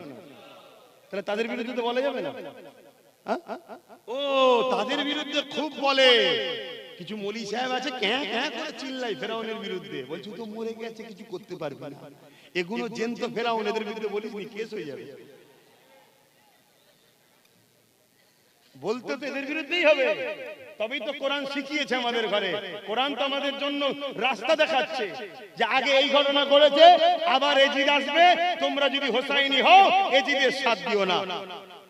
তাহলে তাদের বিরুদ্ধে তো বলা যাবে না? ও তাদের বিরুদ্ধে খুব বলে। কিছু মৌলী সাহেব আছে ক্যাঁ ক্যাঁ করে চিল্লাই ফেরাউনের বিরুদ্ধে, বলছি তো মরে গেছে, কিছু করতে পারবে না, এগুলো জেন্ত ফেরাউন, এদের বিরুদ্ধে বলিসনি, কেস হয়ে যাবে। বলতে তো এদের বিরুদ্ধেই হবে, তবেই তো কোরআন শিখিয়েছে আমাদের ঘরে। কোরআন তো আমাদের জন্য রাস্তা দেখাচ্ছে যে আগে এই ঘটনা ঘটেছে, আবার এজিদ আসবে, তোমরা যদি হোসাইনি হও এজিদের সাথ দিও না।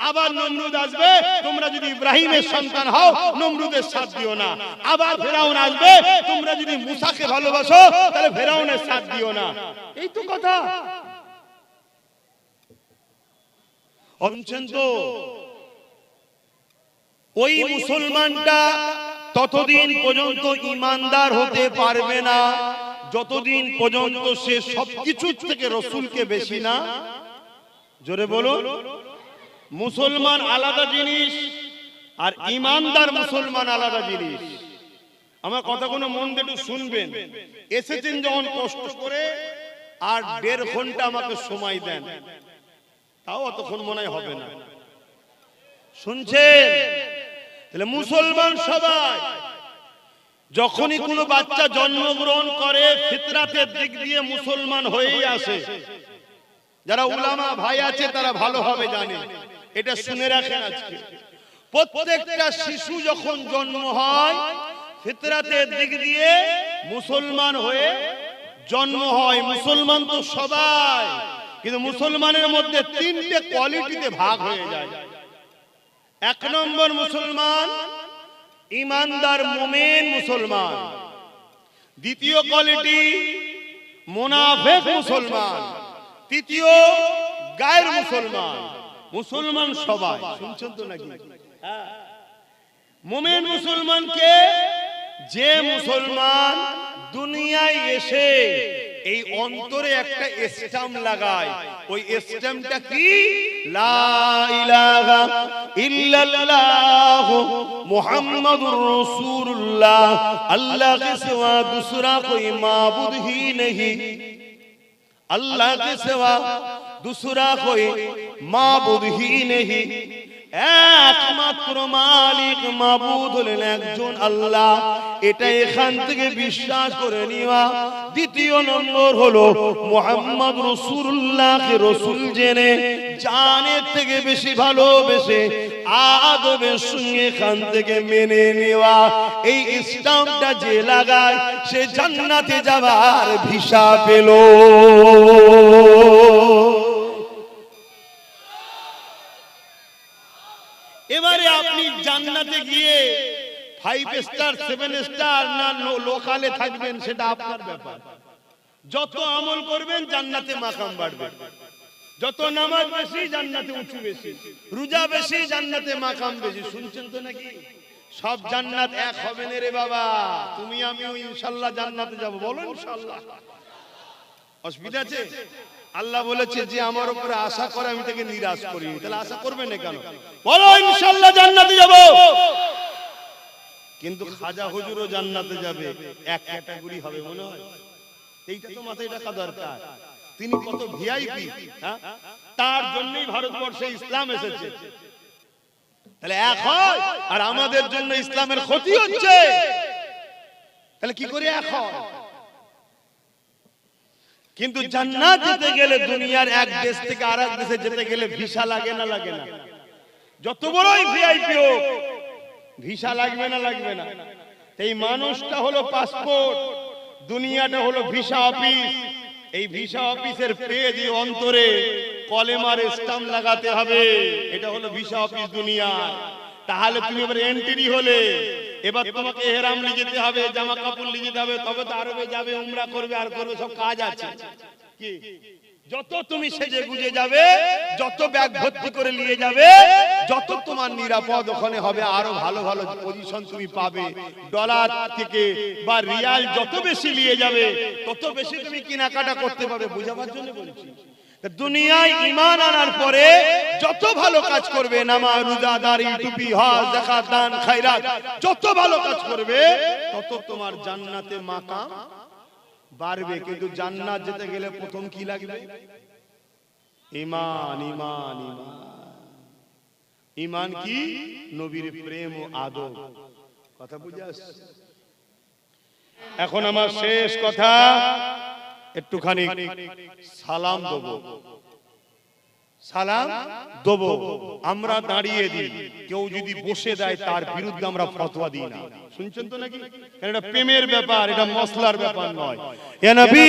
আবার নমরুদ আসবে, তোমরা যদি ইব্রাহিমের সন্তান হও নমরুদের সাথ দিও না। আবার ফেরাউন আসবে, তোমরা যদি মুসাকে ভালোবাসো তাহলে ফেরাউনের সাথ দিও না। এই তো কথা। অনছেন তো ওই মুসলমানটা ততদিন পর্যন্ত ইমানদার হতে পারবে না যতদিন পর্যন্ত সে সবকিছু থেকে রসুলকে বেশি না। জোরে বলুন। মুসলমান আলাদা জিনিস আর ইমানদার মুসলমান আলাদা জিনিস। আমার কথাগুলো মন দিয়ে একটু শুনবেন। এসেছেন যখন কষ্ট করে, আর 1.5 ঘন্টা আমাকে সময় দেন, তাও অতক্ষণ মনে হবে না। শুনছেন? তাহলে মুসলমান সবাই যখনই কোনো বাচ্চা জন্মগ্রহণ করে, ফিতরাতের দিক দিয়ে মুসলমান হয়েই আসে। যারা উলামা ভাই আছে তারা ভালোভাবে জানে, এটা শুনে রাখেন। আজকে প্রত্যেকটা শিশু যখন জন্ম হয়, ফিতরাতের দিক দিয়ে মুসলমান হয়ে জন্ম হয়। মুসলমান তো সবাই। কিন্তু মুসলমানের মধ্যে তিনটে কোয়ালিটিতে ভাগ হয়ে যায়। এক নম্বর মুসলমান ইমানদার মুমিন মুসলমান, দ্বিতীয় কোয়ালিটি মুনাফিক মুসলমান, তৃতীয় গায়ের মুসলমান। মুসলমান সবাই শুনছেন তো নাকি? মুমিন মুসলমানকে যে মুসলমান দুনিয়ায় এসে এই অন্তরে একটা স্ট্যাম্প লাগায়, ওই স্ট্যাম্পটা কি? লা ইলাহা ইল্লাল্লাহ মুহাম্মাদুর রাসূলুল্লাহ, আল্লাহ के सिवा दूसरा कोई माबूद ही नहीं, अल्लाह के सिवा दूसरा कोई माबूद ही नहीं, একমাত্র মালিক মাবুদ হলেন একজন আল্লাহ। এটা এখান থেকে বিশ্বাস করে নিওয়া। দ্বিতীয় নম্বর হলো মুহাম্মদ রাসূলুল্লাহকে রাসূল জেনে জানের থেকে বেশি ভালোবেসে আদবের সঙ্গে এখান থেকে মেনে নেওয়া। এই স্ট্যাম্পটা যে লাগায় সে জান্নাতে যাবার ভিসা পেল। এবারে আপনি জান্নাতে গিয়ে 5 স্টার 7 স্টার না লোকালে থাকবেন সেটা আপনার ব্যাপার। যত আমল করবেন জান্নাতে মাকাম বাড়বে, যত নামাজ বেশি জান্নাতে উঁচু বেশি, রোজা বেশি জান্নাতে মাকাম বেশি। শুনছেন তো নাকি? সব জান্নাত এক হবে না রে বাবা। তুমি আমিও ইনশাআল্লাহ জান্নাতে যাব, বলো ইনশাআল্লাহ। অসুবিধা আছে? আল্লাহ বলেছে যে আমার উপরে আশা করে আমি তাকে নিরাশ করিনি, তাহলে আশা করবে না কেন? বলো ইনশাআল্লাহ জান্নাতে যাব। কিন্তু খাজা হুজুরও জান্নাতে যাবে, এক ক্যাটাগরি হবে মনে হয়। এইটা তো মাথায় রাখা দরকার। তিনি কত ভিআইপি, তার জন্যই ভারতবর্ষে ইসলাম এসেছে। তাহলে এক হয়, আর আমাদের জন্য ইসলামের ক্ষতি হচ্ছে, তাহলে কি করে এক হয়? কিন্তু জান্নাত যেতে গেলে দুনিয়ার এক দেশ থেকে আরেক দেশে যেতে গেলে ভিসা লাগে না লাগে না? যত বড়ই ভিআইপি হোক ভিসা লাগবে না লাগবে না? এই মানুষটা হলো পাসপোর্ট, দুনিয়াটা হলো ভিসা অফিস। এই ভিসা অফিসের পেজ অন্তরে কলেমার স্ট্যাম্প লাগাতে হবে, এটা হলো ভিসা অফিস দুনিয়া। তাহলে তুমি এবার এন্ট্রি হলে, এবার তোমাকে ইহরাম নিয়ে যেতে হবে, জামা কাপড় নিয়ে যেতে হবে, তবে তো আরবে যাবে, উমরা করবে, আর করবে, সব কাজ আছে। কি যত তুমি সেজে গুজে যাবে, যত ব্যাগ ভর্তি করে নিয়ে যাবে, যত তোমার নিরাপদ ওখানে হবে, আরো ভালো ভালো পজিশন তুমি পাবে। ডলার থেকে বা রিয়াল যত বেশি নিয়ে যাবে, তত বেশি তুমি কেনাকাটা করতে পারবে। বুঝাবার জন্য বলছি। দুনিয়ায় ঈমান আনার পরে যত ভালো কাজ করবে, নামাজ রোজা দাড়ি টুপি হজ যাকাত দান খায়রাত, যত ভালো কাজ করবে তত তোমার জান্নাতে মাকাম বাড়বে। কিন্তু জান্নাত যেতে গেলে প্রথম কি লাগবে? ঈমান। ঈমান ঈমান ঈমান কি? নবীর প্রেম ও আদব। কথা বুঝে আসছে? এখন আমার শেষ কথা, একটুখানি সালাম দেবো। সালাম দেবো, আমরা দাঁড়িয়ে দিই। কেউ যদি বসে দেয় তার বিরুদ্ধে আমরা ফতোয়া দিই না। শুনছেন তো নাকি? এটা প্রেমের ব্যাপার, এটা মসলার ব্যাপার নয়। ইয়া নবী